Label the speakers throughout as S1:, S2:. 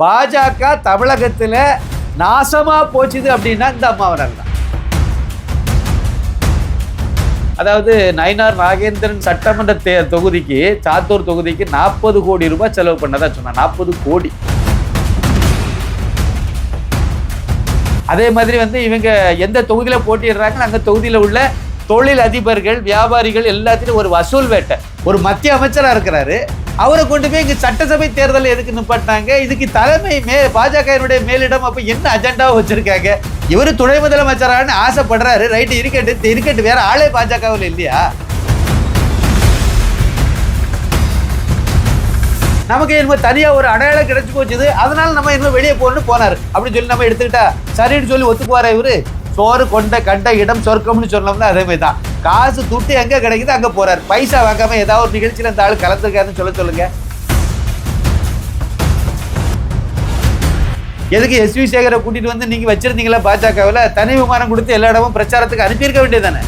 S1: பாஜக தமிழகத்தில் நாசமாக போச்சுது அப்படின்னா இந்த அம்மாவனால் தான். அதாவது நயினார் நாகேந்திரன் சட்டமன்ற தொகுதிக்கு சாத்தூர் தொகுதிக்கு 40 கோடி ரூபாய் செலவு பண்ணதா சொன்னாங்க. 40 கோடி. அதே மாதிரி இவங்க எந்த தொகுதியில் போட்டிடுறாங்க அந்த தொகுதியில் உள்ள தொழில் அதிபர்கள் வியாபாரிகள் எல்லாத்திலும் ஒரு வசூல் வேட்டை. ஒரு மத்திய அமைச்சராக இருக்கிறாரு, அவரை கொண்டு போய் இங்கே சட்டசபை தேர்தல் எதுக்கு நிப்பாட்டினாங்க? இதுக்கு தலைமை பாஜகவினுடைய மேலிடம் அப்போ என்ன அஜெண்டாவை வச்சிருக்காங்க? இவர் துணை முதலமைச்சரானு ஆசைப்படுறாரு, ரைட்டு இருக்கட்டு வேற ஆளே பாஜகவில் இல்லையா? நமக்கு என்ன தனியாக ஒரு அடையாளம் கிடைச்சி போச்சுது, அதனால நம்ம இன்னும் வெளியே போகணும்னு போனார் அப்படின்னு சொல்லி நம்ம எடுத்துக்கிட்டா சரின்னு சொல்லி ஒத்துக்குவாரா இவரு? சோறு கொண்ட கண்ட இடம் சொர்க்கம்னு சொன்னோம்னா அதே மாதிரி தான். காசு துட்டு எங்கே கிடைக்குது அங்கே போறாரு. பைசா வாங்காம ஏதாவது ஒரு நிகழ்ச்சியில் அந்த ஆள் கலந்துருக்காருன்னு சொல்லுங்க. எதுக்கு எஸ்வி சேகரை கூட்டிட்டு நீங்க வச்சிருந்தீங்களா பாஜகவில்? தனி விமானம் கொடுத்து எல்லா இடமும் பிரச்சாரத்துக்கு அனுப்பியிருக்க வேண்டியதானே?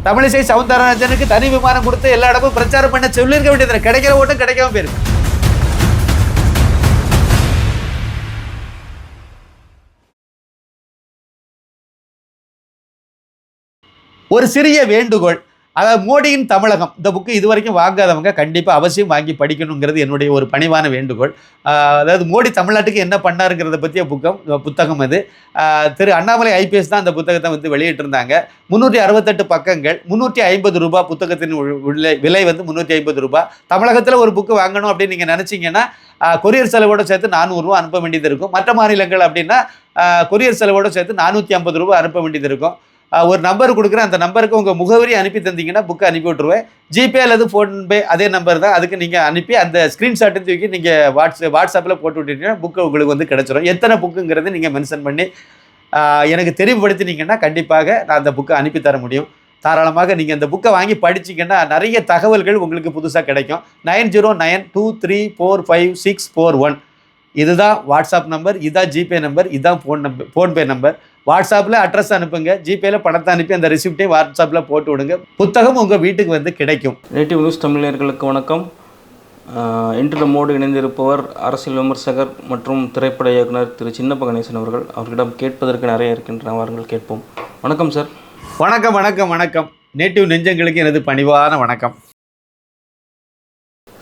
S1: தமிழிசை சவுந்தரராஜனுக்கு தனி விமானம் கொடுத்து எல்லா இடமும் பிரச்சாரம் பண்ண சொல்லியிருக்க வேண்டியதானே? கிடைக்கிற ஓட்டம் கிடைக்காம போயிருக்கு. ஒரு சிறிய வேண்டுகோள், அதாவது மோடியின் தமிழகம் இந்த புக்கு இதுவரைக்கும் வாங்காதவங்க கண்டிப்பாக அவசியம் வாங்கி படிக்கணுங்கிறது என்னுடைய ஒரு பணிவான வேண்டுகோள். அதாவது மோடி தமிழ்நாட்டுக்கு என்ன பண்ணாருங்கிறத பற்றிய புத்தகம் அது. திரு அண்ணாமலை ஐபிஎஸ் தான் அந்த புத்தகத்தை வெளியிட்டிருந்தாங்க. 368 பக்கங்கள், 350 ரூபாய். புத்தகத்தின் விலை 350 ரூபாய். தமிழகத்தில் ஒரு புக்கு வாங்கணும் அப்படின்னு நீங்கள் நினச்சிங்கன்னா கொரியர் செலவோடு சேர்த்து 400 ரூபா அனுப்ப வேண்டியது இருக்கும். மற்ற மாநிலங்கள் அப்படின்னா கொரியர் செலவோடு சேர்த்து 450 ரூபாய் அனுப்ப வேண்டியது இருக்கும். ஒரு நம்பர் கொடுக்குறேன், அந்த நம்பருக்கு உங்கள் முகவரி அனுப்பி தந்தீங்கன்னா புக்கை அனுப்பி விட்ருவேன். ஜிபே அல்லது ஃபோன்பே அதே நம்பர் தான். அதுக்கு நீங்கள் அனுப்பி அந்த ஸ்க்ரீன்ஷாட்டை தூக்கி நீங்கள் வாட்ஸ்அப்பில் போட்டு விட்டுட்டீங்கன்னா புக்கு உங்களுக்கு கிடச்சிரும். எத்தனை புக்குங்கிறது நீங்கள் மென்ஷன் பண்ணி எனக்கு தெரிவுபடுத்தினீங்கன்னா கண்டிப்பாக நான் அந்த புக்கை அனுப்பி தர முடியும். தாராளமாக நீங்கள் அந்த புக்கை வாங்கி படிச்சிங்கன்னா நிறைய தகவல்கள் உங்களுக்கு புதுசாக கிடைக்கும். 9092345641 இதுதான் வாட்ஸ்அப் நம்பர், இதுதான் ஜிபே நம்பர், இதுதான் ஃபோன்பே நம்பர். வாட்ஸ்அப்பில் அட்ரஸ் அனுப்புங்க, ஜிபேயில் பணத்தை அனுப்பி அந்த ரிசிப்டையும் வாட்ஸ்அப்பில் போட்டு விடுங்க. புத்தகம் உங்கள் வீட்டுக்கு கிடைக்கும்.
S2: நேட்டிவ் நியூஸ் தமிழர்களுக்கு வணக்கம். இன்று நம்மோடு இணைந்திருப்பவர் அரசியல் விமர்சகர் மற்றும் திரைப்பட இயக்குனர் திரு சின்னப்ப கணேசன் அவர்கள். அவர்களிடம் கேட்பதற்கு நிறைய இருக்கின்றன, அவர்கள் கேட்போம். வணக்கம் சார்.
S1: வணக்கம் வணக்கம் வணக்கம். நேட்டிவ் நெஞ்சங்களுக்கு எனது பணிவான வணக்கம்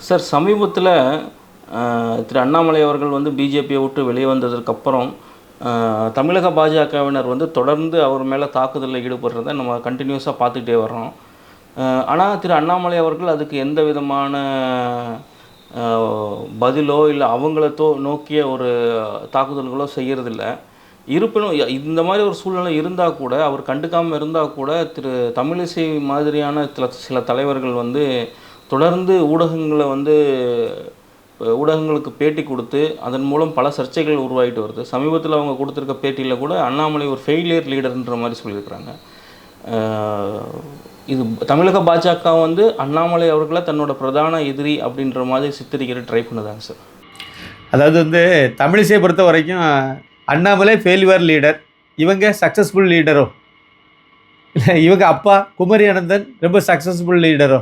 S2: சார். சமீபத்தில் திரு அண்ணாமலை அவர்கள் பிஜேபியை விட்டு வெளியே வந்ததற்கப்புறம் தமிழக பாஜகவினர் தொடர்ந்து அவர் மேலே தாக்குதலில் ஈடுபடுறதை நம்ம கண்டினியூஸாக பார்த்துக்கிட்டே வர்றோம். ஆனால் திரு அண்ணாமலை அவர்கள் அதுக்கு எந்த விதமான பதிலோ இல்லை அவங்கள நோக்கிய ஒரு தாக்குதல்களோ செய்கிறதில்ல. இருப்பினும் இந்த மாதிரி ஒரு சூழ்நிலை இருந்தால் கூட, அவர் கண்டுக்காமல் இருந்தால் கூட, திரு தமிழிசை மாதிரியான சில தலைவர்கள் தொடர்ந்து ஊடகங்களுக்கு பேட்டி கொடுத்து அதன் மூலம் பல சர்ச்சைகள் உருவாகிட்டு வருது. சமீபத்தில் அவங்க கொடுத்துருக்க பேட்டியில் கூட அண்ணாமலை ஒரு ஃபெயிலியர் லீடர்ன்ற மாதிரி சொல்லியிருக்கிறாங்க. இது தமிழக பாஜக அண்ணாமலை அவர்களை தன்னோட பிரதான எதிரி அப்படின்ற மாதிரி சித்தரிக்கிற ட்ரை பண்ணுதாங்க சார்.
S1: அதாவது தமிழிசையை பொறுத்த வரைக்கும் அண்ணாமலை ஃபெயிலியர் லீடர், இவங்க சக்ஸஸ்ஃபுல் லீடரோ? இல்லை இவங்க அப்பா குமரி அனந்தன் ரொம்ப சக்ஸஸ்ஃபுல் லீடரோ?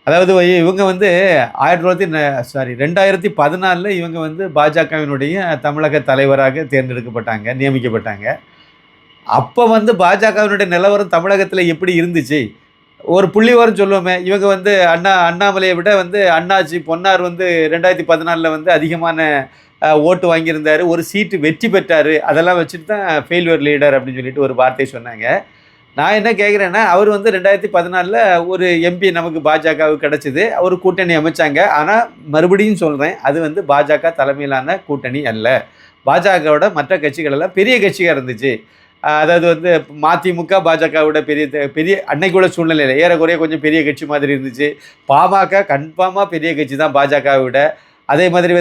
S1: அதாவது இவங்க 2014 இவங்க பாஜகவினுடைய தமிழக தலைவராக தேர்ந்தெடுக்கப்பட்டாங்க, நியமிக்கப்பட்டாங்க. அப்போ பாஜகவினுடைய நிலவரம் தமிழகத்தில் எப்படி இருந்துச்சு? ஒரு புள்ளிவரம் சொல்லுவோமே, இவங்க அண்ணாமலையை விட அண்ணாச்சி பொன்னார் 2014 அதிகமான ஓட்டு வாங்கியிருந்தார், ஒரு சீட்டு வெற்றி பெற்றார். அதெல்லாம் வச்சுட்டு தான் ஃபெயிலியர் லீடர் அப்படின்னு சொல்லிட்டு ஒரு வார்த்தை சொன்னாங்க. நான் என்ன கேட்குறேன்னா, அவர் 2014 ஒரு எம்பி நமக்கு பாஜகவுக்கு கிடச்சிது, அவர் கூட்டணி அமைச்சாங்க. ஆனால் மறுபடியும் சொல்கிறேன், அது பாஜக தலைமையிலான கூட்டணி அல்ல. பாஜகவோட மற்ற கட்சிகளெல்லாம் பெரிய கட்சியாக இருந்துச்சு. அதாவது மதிமுக பாஜகவோட பெரிய அன்னைக்குள்ள சூழ்நிலையில் ஏறக்குறைய கொஞ்சம் பெரிய கட்சி மாதிரி இருந்துச்சு. பாமக கன்ஃபார்மாக பெரிய கட்சி தான் பாஜகவை விட. அதே மாதிரி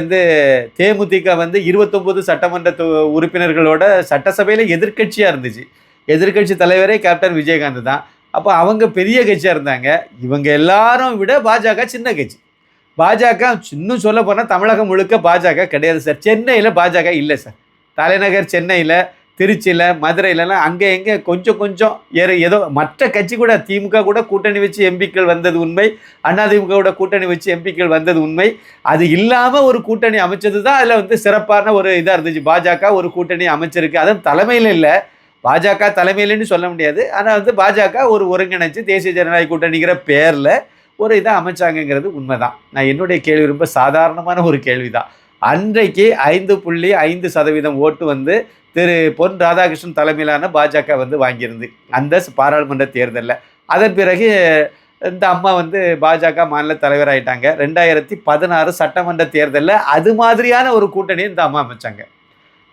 S1: தேமுதிக 29 சட்டமன்ற உறுப்பினர்களோட சட்டசபையில் எதிர்கட்சியாக இருந்துச்சு. எதிர்கட்சி தலைவரே கேப்டன் விஜயகாந்த் தான். அப்போ அவங்க பெரிய கட்சியாக இருந்தாங்க. இவங்க எல்லாரும் விட பாஜக சின்ன கட்சி. பாஜக இன்னும் சொல்ல போனால் தமிழகம் முழுக்க பாஜக கிடையாது சார். சென்னையில் பாஜக இல்லை சார். தலைநகர் சென்னையில் திருச்சியில் மதுரையிலலாம் அங்கே எங்கே கொஞ்சம் கொஞ்சம் ஏதோ மற்ற கட்சி கூட திமுக கூட கூட்டணி வச்சு எம்பிக்கள் வந்தது உண்மை, அதிமுக கூட கூட்டணி வச்சு எம்பிக்கள் வந்தது உண்மை. அது இல்லாமல் ஒரு கூட்டணி அமைச்சது தான் அதில் வந்து சிறப்பான ஒரு இதாக இருந்துச்சு. பாஜக ஒரு கூட்டணி அமைச்சிருக்கு, அதுவும் தலைமையில் இல்லை, பாஜக தலைமையிலன்னு சொல்ல முடியாது. ஆனால் வந்து பாஜக ஒரு ஒருங்கிணைச்சு தேசிய ஜனநாயக கூட்டணிங்கிற பேரில் ஒரு இதை அமைச்சாங்கங்கிறது உண்மைதான். நான் என்னுடைய கேள்வி ரொம்ப சாதாரணமான ஒரு கேள்வி தான். அன்றைக்கு 5.5% ஓட்டு வந்து திரு பொன் ராதாகிருஷ்ணன் தலைமையிலான பாஜக வந்து வாங்கியிருந்து அந்த பாராளுமன்ற தேர்தலில். அதன் பிறகு இந்த அம்மா வந்து பாஜக மாநில தலைவராயிட்டாங்க. 2016 சட்டமன்ற தேர்தலில் அது மாதிரியான ஒரு கூட்டணியை இந்த அம்மா அமைச்சாங்க.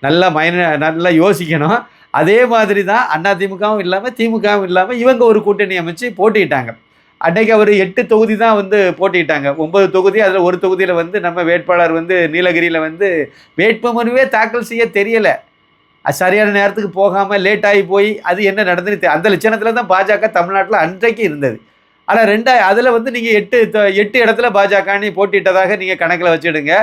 S1: நல்லா யோசிக்கணும். அதே மாதிரி தான் அதிமுகவும் இல்லாமல் திமுகவும் இல்லாமல் இவங்க ஒரு கூட்டணி அமைச்சு போட்டிட்டாங்க. அன்றைக்கு அவர் 8 தொகுதி தான் வந்து போட்டிட்டாங்க. 9 தொகுதி, அதில் ஒரு தொகுதியில் வந்து நம்ம வேட்பாளர் வந்து நீலகிரியில் வந்து வேட்புமனுவே தாக்கல் செய்ய தெரியலை, சரியான நேரத்துக்கு போகாமல் லேட் ஆகி போய் அது என்ன நடந்துன்னு அந்த லட்சணத்தில் தான் பாஜக தமிழ்நாட்டில் அன்றைக்கு இருந்தது. ஆனால் அதில் வந்து நீங்கள் 8 இடத்துல பாஜகன்னு போட்டிட்டதாக நீங்கள் கணக்கில் வச்சுடுங்க.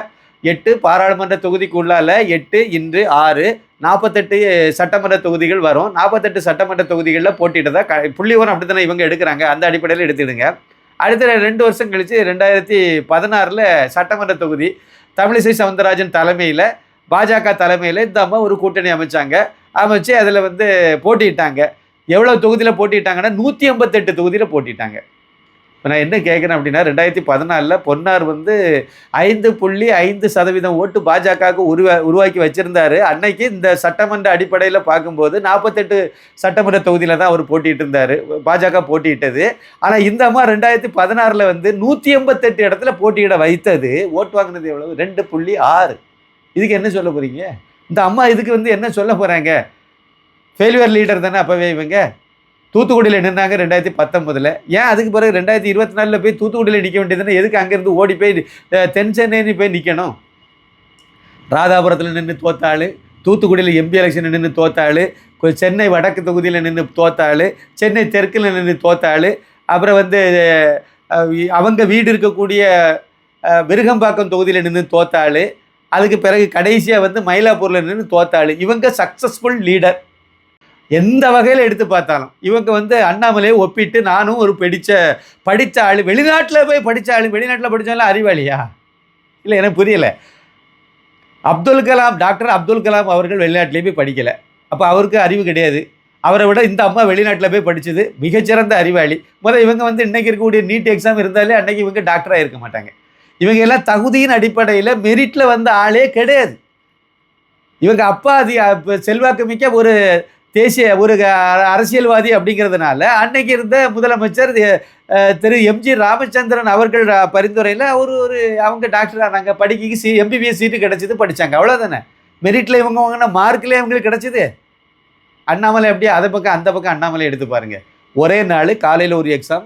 S1: 8 பாராளுமன்ற தொகுதிக்கு உள்ளால 8 இன்று 6 48 சட்டமன்ற தொகுதிகள் வரும். 48 சட்டமன்ற தொகுதிகளில் போட்டிட்டதா புள்ளிவரம் அப்படி தானே இவங்க எடுக்கிறாங்க, அந்த அடிப்படையில் எடுத்துடுங்க. அடுத்த 2 வருஷம் கழித்து 2016 சட்டமன்ற தொகுதி தமிழிசை சவுந்தரராஜன் தலைமையில் பாஜக தலைமையில் இந்த அம்மா ஒரு கூட்டணி அமைச்சு அதில் வந்து போட்டிட்டாங்க. எவ்வளோ தொகுதியில் போட்டிட்டாங்கன்னா 158 தொகுதியில் போட்டிட்டாங்க. இப்போ நான் என்ன கேட்குறேன் அப்படின்னா 2014 பொன்னார் வந்து 5.5% ஓட்டு பாஜகவுக்கு உருவாக்கி வச்சுருந்தாரு. அன்னைக்கு இந்த சட்டமன்ற அடிப்படையில் பார்க்கும்போது 48 சட்டமன்ற தொகுதியில் தான் அவர் போட்டிட்டு இருந்தார், பாஜக போட்டியிட்டது. ஆனால் இந்த அம்மா 2016 வந்து 188 இடத்துல போட்டியிட வைத்தது. ஓட்டு வாங்கினது எவ்வளவு? 2.6. இதுக்கு என்ன சொல்ல போகிறீங்க? இந்த அம்மா இதுக்கு வந்து என்ன சொல்ல போகிறாங்க? ஃபெயில்யூர் லீடர் தானே அப்போவே இவங்க. தூத்துக்குடியில் நின்றாங்க 2019. ஏன் அதுக்கு பிறகு 2024 போய் தூத்துக்குடியில் நிற்க வேண்டியதுன்னு எதுக்கு அங்கேருந்து ஓடி போய் தென் சென்னைன்னு போய் நிற்கணும்? ராதாபுரத்தில் நின்று தோத்தாள், தூத்துக்குடியில் எம்பி எலெக்ஷன் நின்று தோத்தாள், சென்னை வடக்கு தொகுதியில் நின்று தோத்தாள், சென்னை தெற்கில் நின்று தோத்தாள், அப்புறம் வந்து அவங்க வீடு இருக்கக்கூடிய விருகம்பாக்கம் தொகுதியில் நின்று தோத்தாள், அதுக்கு பிறகு கடைசியாக வந்து மயிலாப்பூரில் நின்று தோத்தாள். இவங்க சக்ஸஸ்ஃபுல் லீடர் எந்த வகையில் எடுத்து பார்த்தாலும். இவங்க வந்து அண்ணாமலையை ஒப்பிட்டு நானும் ஒரு படித்த ஆள், வெளிநாட்டில் போய் படித்த ஆள், வெளிநாட்டில் படித்தாலும் அறிவாளியா? இல்லை, எனக்கு புரியலை. டாக்டர் அப்துல் கலாம் அவர்கள் வெளிநாட்டிலே போய் படிக்கலை, அப்போ அவருக்கு அறிவு கிடையாது. அவரை விட இந்த அம்மா வெளிநாட்டில் போய் படித்தது மிகச்சிறந்த அறிவாளி. இவங்க வந்து இன்றைக்கி இருக்கக்கூடிய நீட் எக்ஸாம் இருந்தாலே அன்றைக்கி இவங்க டாக்டராக இருக்க மாட்டாங்க. இவங்க எல்லாம் தகுதியின் அடிப்படையில் மெரிட்டில் வந்த ஆளே கிடையாது. இவங்க அப்பா செல்வாக்கு மிக்க ஒரு தேசிய ஒரு அரசியல்வாதி அப்படிங்கிறதுனால அன்னைக்கு இருந்த முதலமைச்சர் திரு எம்ஜி ராமச்சந்திரன் அவர்கள் பரிந்துரையில் அவங்க டாக்டர் ஆனாங்க. படிக்க எம்பிபிஎஸ் சீட்டு கிடச்சிது, படித்தாங்க, அவ்வளோதானே. மெரிட்டில் இவங்க வாங்கின மார்க்லேயே அவங்களுக்கு கிடச்சிது. அண்ணாமலை அப்படியே அதை பக்கம் அந்த பக்கம் அண்ணாமலை எடுத்து பாருங்கள். ஒரே நாள் காலையில் ஒரு எக்ஸாம்,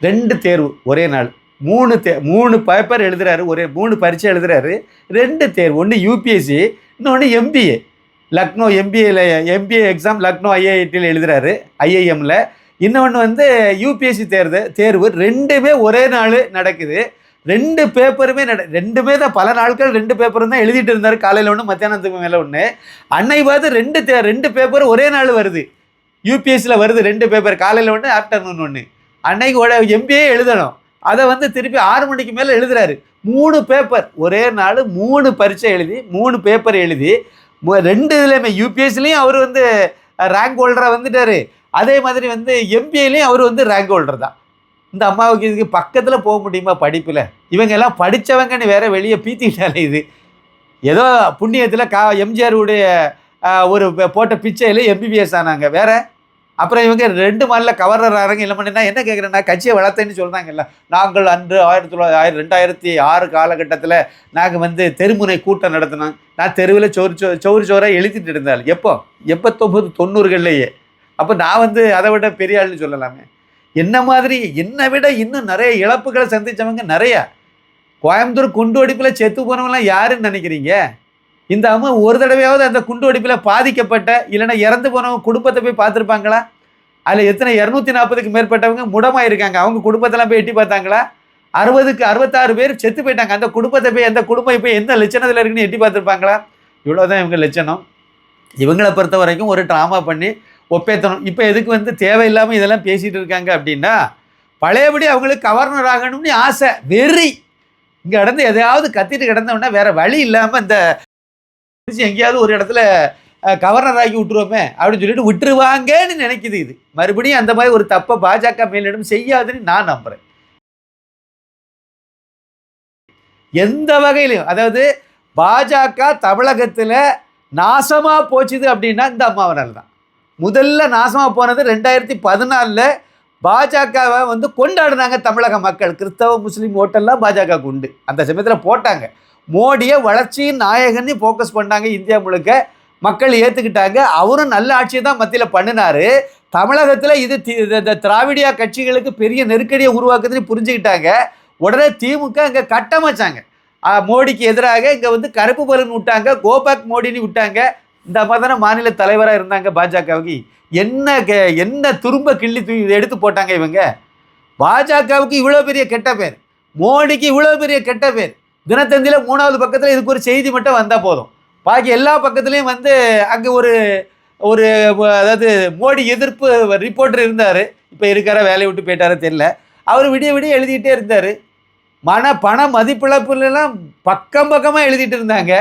S1: 2 தேர்வு ஒரே நாள், 3 பேப்பர் எழுதுறாரு, 3 பரீட்சை எழுதுறாரு, 2 தேர்வு. ஒன்று யூபிஎஸ்சி, இன்னொன்று MBA. Lucknow MBA exam Lucknow ஐஐடியில் எழுதுறாரு, ஐஐஎம்மில். இன்னொன்று வந்து யூபிஎஸ்சி தேர்வு. 2மே ஒரே நாள் நடக்குது. 2 பேப்பருமே 2மே தான் பல நாட்கள் 2 பேப்பரும் தான் எழுதிட்டு இருந்தார். காலையில் ஒன்று, மத்தியானத்துக்கு மேலே ஒன்று. அன்னை பார்த்து 2 பேப்பர் ஒரே நாள் வருது. யூபிஎஸ்சியில் வருது 2 பேப்பர், காலையில் ஒன்று, ஆஃப்டர்நூன் ஒன்று. அன்னைக்கு எம்பிஏ எழுதணும், அதை வந்து திருப்பி 6 மணிக்கு மேலே எழுதுறாரு. 3 பேப்பர் ஒரே நாள், 3 பரீட்சை எழுதி, 3 பேப்பர் எழுதி, 2 இதுலையுமே யூபிஎஸ்சிலையும் அவர் வந்து ரேங்க் ஹோல்டராக வந்துட்டார், அதே மாதிரி வந்து எம்பிஏலையும் அவர் வந்து ரேங்க் ஹோல்டர் தான். இந்த அம்மாவுக்கு இதுக்கு பக்கத்தில் போக முடியுமா படிப்பில்? இவங்க எல்லாம் படித்தவங்கன்னு வேற வெளியே பீத்திக்கிட்டாலே. இது ஏதோ புண்ணியத்தில் எம்ஜிஆருடைய ஒரு போட்ட பிச்சையில் எம்பிபிஎஸ் ஆனாங்க வேற. அப்புறம் இவங்க 2 மாநில கவர்னர் ஆகிறாங்க. இல்லை பண்ணா என்ன கேட்குறேன்னா, கட்சியை வளர்த்தேன்னு சொல்கிறாங்கல்ல. நாங்கள் அன்று 2006 காலகட்டத்தில் நாங்கள் வந்து தெருமுனை கூட்டம் நடத்தினோம். நான் தெருவில் சோறாக எழுதிட்டு இருந்தால் எப்போ 89-90களிலேயே. அப்போ நான் வந்து அதை விட பெரிய ஆள்னு சொல்லலாமே. என்ன மாதிரி என்னை விட இன்னும் நிறைய இழப்புகளை சந்தித்தவங்க நிறையா. கோயம்புத்தூர் குண்டு வெடிப்பில் செத்து போனவங்களாம் யாருன்னு நினைக்கிறீங்க? இந்த அம்மா ஒரு தடவையாவது அந்த குண்டு வெடிப்பில் பாதிக்கப்பட்ட இல்லைன்னா இறந்து போனவங்க குடும்பத்தை போய் பார்த்துருப்பாங்களா? அதில் எத்தனை 240க்கு மேற்பட்டவங்க முடமாக இருக்காங்க. அவங்க குடும்பத்தெல்லாம் போய் எட்டி பார்த்தாங்களா? 60க்கு 66 பேர் செத்து போயிட்டாங்க. அந்த குடும்பத்தை போய் அந்த குடும்பம் இப்போ எந்த லட்சணத்தில் இருக்குன்னு எட்டி பார்த்துருப்பாங்களா? இவ்வளோதான் இவங்க லட்சணம். இவங்களை பொறுத்த வரைக்கும் ஒரு ட்ராமா பண்ணி ஒப்பேற்றணும். இப்போ எதுக்கு வந்து தேவையில்லாமல் இதெல்லாம் பேசிகிட்டு இருக்காங்க அப்படின்னா, பழையபடி அவங்களுக்கு கவர்னர் ஆகணும்னு ஆசை, வெறி. இங்கே கிடந்து எதையாவது கத்திட்டு கிடந்தோம்னா வேற வழி இல்லாமல் இந்த எங்கேயாவது ஒரு இடத்துல கவர்னர் ஆக்கி விட்டுருவோமே அப்படின்னு சொல்லிட்டு விட்டுருவாங்கன்னு நினைக்குது. இது மறுபடியும் அந்த மாதிரி ஒரு தப்பை பாஜக மேலிடம் செய்யாதுன்னு நான் நம்புறேன். எந்த வகையிலையும், அதாவது பாஜக தமிழகத்தில் நாசமா போச்சுது அப்படின்னா இந்த அம்மாவனால் தான். முதல்ல நாசமா போனது 2014 பாஜகவை வந்து கொண்டாடினாங்க தமிழக மக்கள். கிறிஸ்தவ முஸ்லீம் ஓட்டெல்லாம் பாஜகவுக்கு உண்டு. அந்த சமயத்தில் போட்டாங்க. மோடியை வளர்ச்சியின் நாயகன்னு ஃபோக்கஸ் பண்ணாங்க. இந்தியா முழுக்க மக்கள் ஏற்றுக்கிட்டாங்க. அவரும் நல்ல ஆட்சியை தான் மத்தியில் பண்ணினார். தமிழகத்தில் இது திராவிடியா கட்சிகளுக்கு பெரிய நெருக்கடியை உருவாக்குதுன்னு புரிஞ்சுக்கிட்டாங்க. உடனே திமுக இங்கே கட்டமைச்சாங்க. மோடிக்கு எதிராக இங்கே வந்து கருப்பு பலன் விட்டாங்க, கோபேக் மோடின்னு விட்டாங்க. இந்த அம்மா தானே மாநில தலைவராக இருந்தாங்க பாஜகவுக்கு. என்ன துரும்ப கிள்ளி எடுத்து போட்டாங்க இவங்க. பாஜகவுக்கு இவ்வளோ பெரிய கெட்ட பேர், மோடிக்கு இவ்வளோ பெரிய கெட்ட பேர். தினத்தந்தியில் 3வது பக்கத்தில் இதுக்கு ஒரு செய்தி மட்டும் வந்தால் போதும். பாக்கி எல்லா பக்கத்துலேயும் வந்து அங்கே ஒரு ஒரு அதாவது மோடி எதிர்ப்பு ரிப்போர்ட்டர் இருந்தார். இப்போ இருக்கார, வேலையை விட்டு போயிட்டார தெரியல. அவர் விடிய விடிய எழுதிக்கிட்டே இருந்தார். பண மதிப்பிழப்புலாம் பக்கமாக எழுதிட்டு இருந்தாங்க.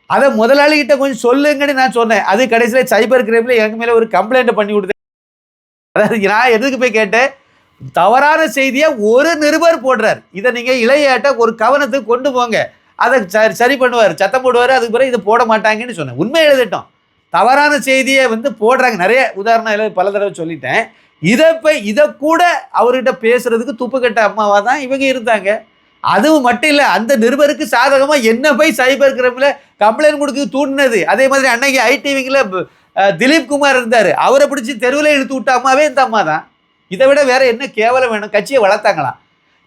S1: அதை முதலாளிகிட்ட கொஞ்சம் சொல்லுங்கன்னு நான் சொன்னேன். அது கடைசியில் சைபர் கிரைமில் எங்கள் மேலே ஒரு கம்ப்ளைண்ட்டை பண்ணி கொடுத்தேன். அதாவது நான் எதுக்கு போய் கேட்டேன், தவறான செய்தியை ஒரு நிருபர் போடுறார், இதை நீங்கள் இளையாட்ட ஒரு கவனத்துக்கு கொண்டு போங்க, அதை சரி பண்ணுவார், சத்தம் போடுவார், அதுக்கு பிறகு இதை போட மாட்டாங்கன்னு சொன்னேன். உண்மை எழுதிட்டோம். தவறான செய்தியை வந்து போடுறாங்க. நிறைய உதாரணம் பல தடவை சொல்லிட்டேன். இதை கூட அவர்கிட்ட பேசுறதுக்கு துப்புக்கட்ட அம்மாவாக தான் இவங்க இருந்தாங்க. அதுவும் மட்டும் இல்லை, அந்த நிருபருக்கு சாதகமாக என்ன போய் சைபர் கிரைமில் கம்ப்ளைண்ட் கொடுக்க தூண்டினது. அதே மாதிரி அன்னைக்கு ஐடிவிங்கில் திலீப் குமார் இருந்தார், அவரை பிடிச்சி தெருவில் இழுத்து விட்ட அம்மாவே இந்த அம்மா தான். இதை விட வேற என்ன கேவலம் வேணும்? கட்சியை வளர்த்தாங்களாம்.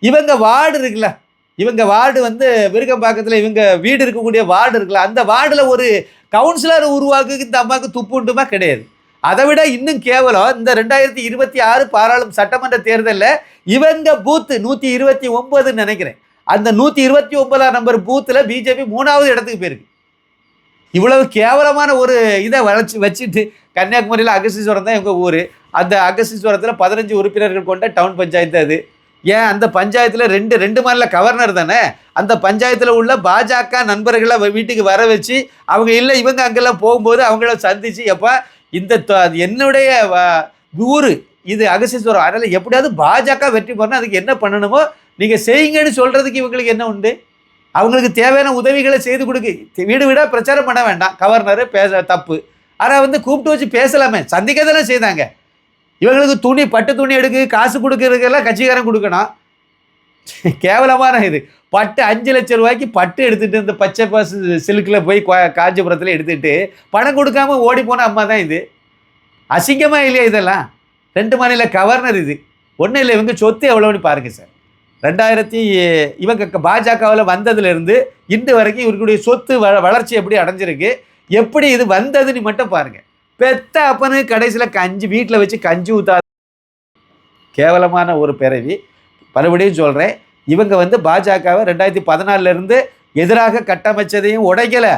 S1: இவங்க வார்டு இருக்குல்ல, இவங்க வார்டு வந்து விருகம்பாக்கத்தில் இவங்க வீடு இருக்கக்கூடிய வார்டு இருக்குல்ல, அந்த வார்டில் ஒரு கவுன்சிலர் உருவாக்கு இந்த அம்மாவுக்கு துப்புண்டுமா கிடையாது. அதை விட இன்னும் கேவலம், இந்த 2026 பாராளுமன்ற சட்டமன்ற தேர்தலில் இவங்க பூத்து 129 நினைக்கிறேன், அந்த 129ஆம் நம்பர் பூத்தில் பிஜேபி 3வது இடத்துக்கு போயிருக்கு. இவ்வளவு கேவலமான ஒரு இதை வச்சுட்டு கன்னியாகுமரியில் அகஸ்தீஸ்வரம் தான் எங்கள் ஊர். அந்த அகஸ்தீஸ்வரத்தில் 15 உறுப்பினர்கள் கொண்ட டவுன் பஞ்சாயத்து அது. ஏன் அந்த பஞ்சாயத்தில் ரெண்டு மாநில கவர்னர் தானே. அந்த பஞ்சாயத்தில் உள்ள பாஜக நண்பர்களை வீட்டுக்கு வர வச்சு, அவங்க இல்லை இவங்க அங்கெல்லாம் போகும்போது அவங்கள சந்தித்து, எப்போ இந்த என்னுடைய ஊர் இது அகஸ்தீஸ்வரம், அதனால் எப்படியாவது பாஜக வெற்றி பெறணும், அதுக்கு என்ன பண்ணணுமோ நீங்கள் செய்யுங்கன்னு சொல்கிறதுக்கு இவங்களுக்கு என்ன உண்டு? அவங்களுக்கு தேவையான உதவிகளை செய்து கொடுக்கு. வீடு வீடாக பிரச்சாரம் பண்ண வேண்டாம், கவர்னர் பேச தப்பு. ஆனால் வந்து கூப்பிட்டு வச்சு பேசலாமே, சந்திக்க தானே செய்தாங்க. இவங்களுக்கு பட்டு துணி எடுக்க காசு கொடுக்கறதுக்கெல்லாம் கட்சிக்காரன் கொடுக்கணும். கேவலமான இது. பட்டு 5 லட்சம் ரூபாய்க்கு பட்டு எடுத்துகிட்டு இந்த பச்சை பாசு சில்கில் போய் காஞ்சிபுரத்தில் எடுத்துகிட்டு பணம் கொடுக்காமல் ஓடி போன அம்மா தான் இது. அசிங்கமாக இல்லையா இதெல்லாம்? 2 மாநில கவர்னர் இது. ஒன்றும் இல்லை, இவங்க சொத்து எவ்வளோன்னு பாருங்கள் சார். 2000 இவங்க பாஜகவில் வந்ததுலேருந்து இன்று வரைக்கும் இவர்களுடைய சொத்து வளர்ச்சி எப்படி அடைஞ்சிருக்கு, எப்படி இது வந்ததுன்னு மட்டும் பாருங்கள். பெத்த அப்பனு கடைசியில் வீட்டில் வச்சு கஞ்சி ஊற்றாத கேவலமான ஒரு பிறவி. மறுபடியும் சொல்கிறேன், இவங்க வந்து பாஜகவை 2014 எதிராக கட்டமைச்சதையும் உடைக்கலை,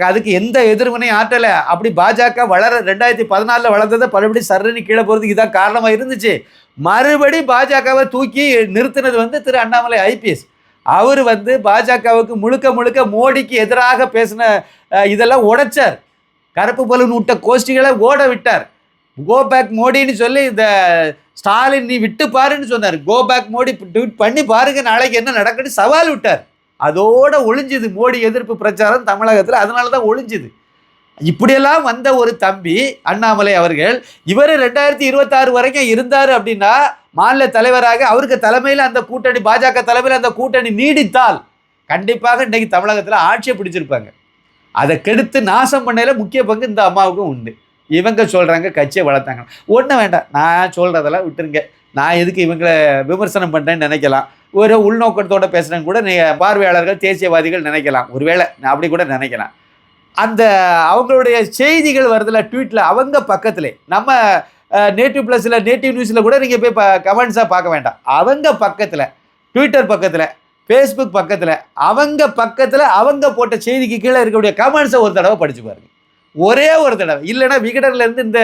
S1: அதுக்கு எந்த எதிர்வினையும் ஆற்றலை. அப்படி பாஜக 2014 வளர்ந்ததை மறுபடியும் சர்றனி கீழே போகிறதுக்கு இதான் காரணமாக இருந்துச்சு. மறுபடி பாஜகவை தூக்கி நிறுத்தினது வந்து திரு அண்ணாமலை ஐபிஎஸ். அவர் வந்து பாஜகவுக்கு முழுக்க மோடிக்கு எதிராக பேசின இதெல்லாம் உடைச்சார். கருப்பு பலூன் விட்ட கோஷ்டிகளை ஓட விட்டார். கோபேக் மோடின்னு சொல்லி இந்த ஸ்டாலின் நீ விட்டு பாருன்னு சொன்னார். கோபேக் மோடி ட்வீட் பண்ணி பாருங்க நாளைக்கு என்ன நடக்குன்னு சவால் விட்டார். அதோட ஒளிஞ்சுது மோடி எதிர்ப்பு பிரச்சாரம் தமிழகத்தில். அதனால தான் ஒளிஞ்சுது. இப்படியெல்லாம் வந்த ஒரு தம்பி அண்ணாமலை அவர்கள், இவர் 2026 வரைக்கும் இருந்தார் அப்படின்னா மாநில தலைவராக, அவருக்கு தலைமையில் அந்த கூட்டணி, பாஜக தலைமையில் அந்த கூட்டணி நீடித்தால் கண்டிப்பாக இன்றைக்கு தமிழகத்தில் ஆட்சியை பிடிச்சிருப்பாங்க. அதை கெடுத்து நாசம் பண்ணையில் முக்கிய பங்கு இந்த அம்மாவுக்கும் உண்டு. இவங்க சொல்கிறாங்க கட்சியை வளர்த்தாங்க. ஒன்றும் வேண்டாம், நான் சொல்கிறதெல்லாம் விட்டுருங்க. நான் எதுக்கு இவங்களை விமர்சனம் பண்ணுறேன்னு நினைக்கலாம். ஒரு உள்நோக்கத்தோடு பேசுகிறேன்னு கூட நீங்கள் பார்வையாளர்கள் தேசியவாதிகள் நினைக்கலாம். ஒருவேளை நான் அப்படி கூட நினைக்கலாம். அந்த அவங்களுடைய செய்திகள் வருதுல ட்வீட்டில், அவங்க பக்கத்தில் நம்ம நேட்டிவ் ப்ளஸில் நேட்டிவ் நியூஸில் கூட நீங்கள் போய் கமெண்ட்ஸாக பார்க்க வேண்டாம். அவங்க பக்கத்தில், ட்விட்டர் பக்கத்தில், ஃபேஸ்புக் பக்கத்தில், அவங்க பக்கத்தில் அவங்க போட்ட செய்திக்கு கீழே இருக்கக்கூடிய கமெண்ட்ஸை ஒரு தடவை படித்து பாருங்கள். ஒரே ஒரு தடவை. இல்லைன்னா விகடன்லேருந்து இந்த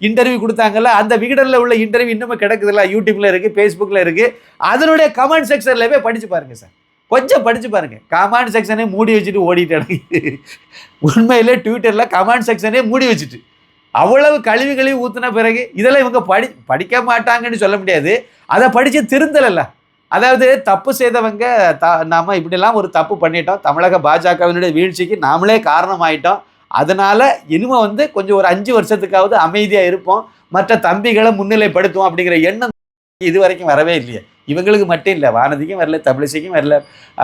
S1: இன்டர்வியூ கொடுத்தாங்கல்ல, அந்த விகடனில் உள்ள இன்டர்வியூ இன்னும் கிடக்குதுல்ல, யூடியூப்பில் இருக்குது, ஃபேஸ்புக்கில் இருக்குது. அதனுடைய கமெண்ட் செக்ஷனில் போய் படித்து பாருங்கள் சார், கொஞ்சம் படித்து பாருங்கள். கமெண்ட் செக்ஷனே மூடி வச்சுட்டு ஓடிட்டு எனக்கு உண்மையிலே ட்விட்டரில் கமெண்ட் செக்ஷனே மூடி வச்சுட்டு அவ்வளவு கழுவி ஊற்றின பிறகு இதெல்லாம் இவங்க படிக்க மாட்டாங்கன்னு சொல்ல முடியாது. அதை படித்து திருந்தலைல்ல. அதாவது தப்பு செய்தவங்க நாம் இப்படிலாம் ஒரு தப்பு பண்ணிட்டோம், தமிழக பாஜகவினுடைய வீழ்ச்சிக்கு நாமளே காரணமாயிட்டோம், அதனால் இனிமேல் வந்து கொஞ்சம் ஒரு 5 வருஷத்துக்காவது அமைதியாக இருப்போம், மற்ற தம்பிகளை முன்னிலைப்படுத்துவோம் அப்படிங்கிற எண்ணம் இது வரைக்கும் வரவே இல்லையே. இவங்களுக்கு மட்டும் இல்லை, வானதிக்கும் வரல, தமிழிசைக்கும் வரல,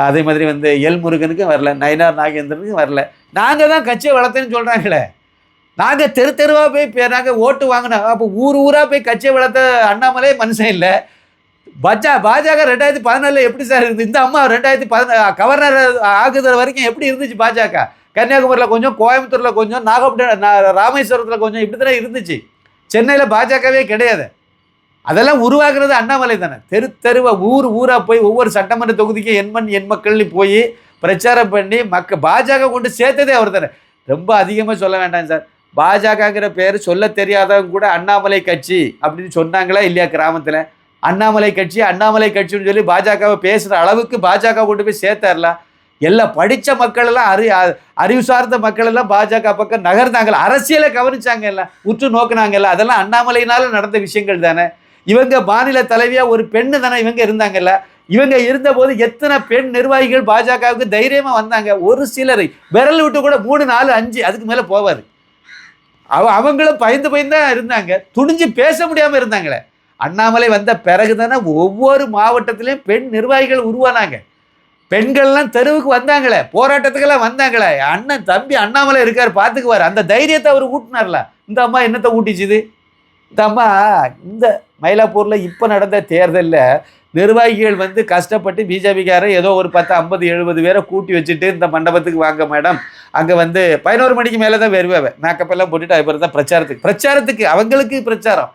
S1: அதே மாதிரி வந்து எல் முருகனுக்கும் வரல, நயினார் நாகேந்திரனுக்கும் வரல. நாங்கள் தான் கட்சியை வளர்த்தேன்னு சொல்கிறாங்களே, நாங்கள் தெருவாக போய் நாங்கள் ஓட்டு வாங்கினோம். அப்போ ஊராக போய் கட்சியை வளர்த்த அண்ணாமலே மனுஷன் இல்லை. பாஜக 2014 எப்படி சார் இருக்குது? இந்த அம்மா 2014 கவர்னர் ஆகுது வரைக்கும் எப்படி இருந்துச்சு பாஜக? கன்னியாகுமரியில் கொஞ்சம், கோயம்புத்தூரில் கொஞ்சம், நாகப்பட்டினம், ராமேஸ்வரத்தில் கொஞ்சம், இப்படி தானே இருந்துச்சு. சென்னையில் பாஜகவே கிடையாது. அதெல்லாம் உருவாக்குறது அண்ணாமலை தானே. தெருவாக ஊராக போய் ஒவ்வொரு சட்டமன்ற தொகுதிக்கும் எண் மக்கள்னு போய் பிரச்சாரம் பண்ணி பாஜக கொண்டு சேர்த்ததே அவர் தானே. ரொம்ப அதிகமாக சொல்ல வேண்டாம் சார். பாஜகங்கிற பேர் சொல்ல தெரியாதவங்க கூட அண்ணாமலை கட்சி அப்படின்னு சொன்னாங்களா இல்லையா? கிராமத்தில் அண்ணாமலை கட்சின்னு சொல்லி பாஜகவை பேசுகிற அளவுக்கு பாஜக கொண்டு போய் சேர்த்தார்ல. எல்லாம் படித்த மக்கள் எல்லாம் அறிவு சார்ந்த மக்கள் எல்லாம் பாஜக பக்கம் நகர்ந்தாங்கல்ல, அரசியலை கவனிச்சாங்கல்ல, உற்று நோக்கினாங்கல்ல. அதெல்லாம் அண்ணாமலையினால நடந்த விஷயங்கள் தானே. இவங்க மாநில தலைவியாக ஒரு பெண்ணு தானே இவங்க இருந்தாங்கல்ல. இவங்க இருந்தபோது எத்தனை பெண் நிர்வாகிகள் பாஜகவுக்கு தைரியமாக வந்தாங்க. ஒரு சிலரை விரல் விட்டு கூட 3, 4, 5 அதுக்கு மேலே போவாது. அவங்களும் பயந்து தான் இருந்தாங்க, துணிஞ்சு பேச முடியாமல் இருந்தாங்களே. அண்ணாமலை வந்த பிறகு தானே ஒவ்வொரு மாவட்டத்திலையும் பெண் நிர்வாகிகள் உருவானாங்க. பெண்கள்லாம் தெருவுக்கு வந்தாங்களே, போராட்டத்துக்கெல்லாம் வந்தாங்களே. அண்ணன் தம்பி அண்ணாமலை இருக்கார், பார்த்துக்குவார். அந்த தைரியத்தை அவர் ஊட்டினார்ல. இந்த அம்மா என்னத்தை ஊட்டிச்சுது? இந்த அம்மா இந்த மயிலாப்பூரில் இப்போ நடந்த தேர்தலில் நிர்வாகிகள் வந்து கஷ்டப்பட்டு பிஜேபிக்காரர் ஏதோ ஒரு 10, 50, 70 பேரை கூட்டி வச்சுட்டு இந்த மண்டபத்துக்கு வாங்க மேடம், அங்கே வந்து 11 மணிக்கு மேலே தான் வருவேன், மேக்கப்பெல்லாம் போட்டுட்டு அதுக்கப்புறம் தான் பிரச்சாரத்துக்கு அவங்களுக்கு பிரச்சாரம்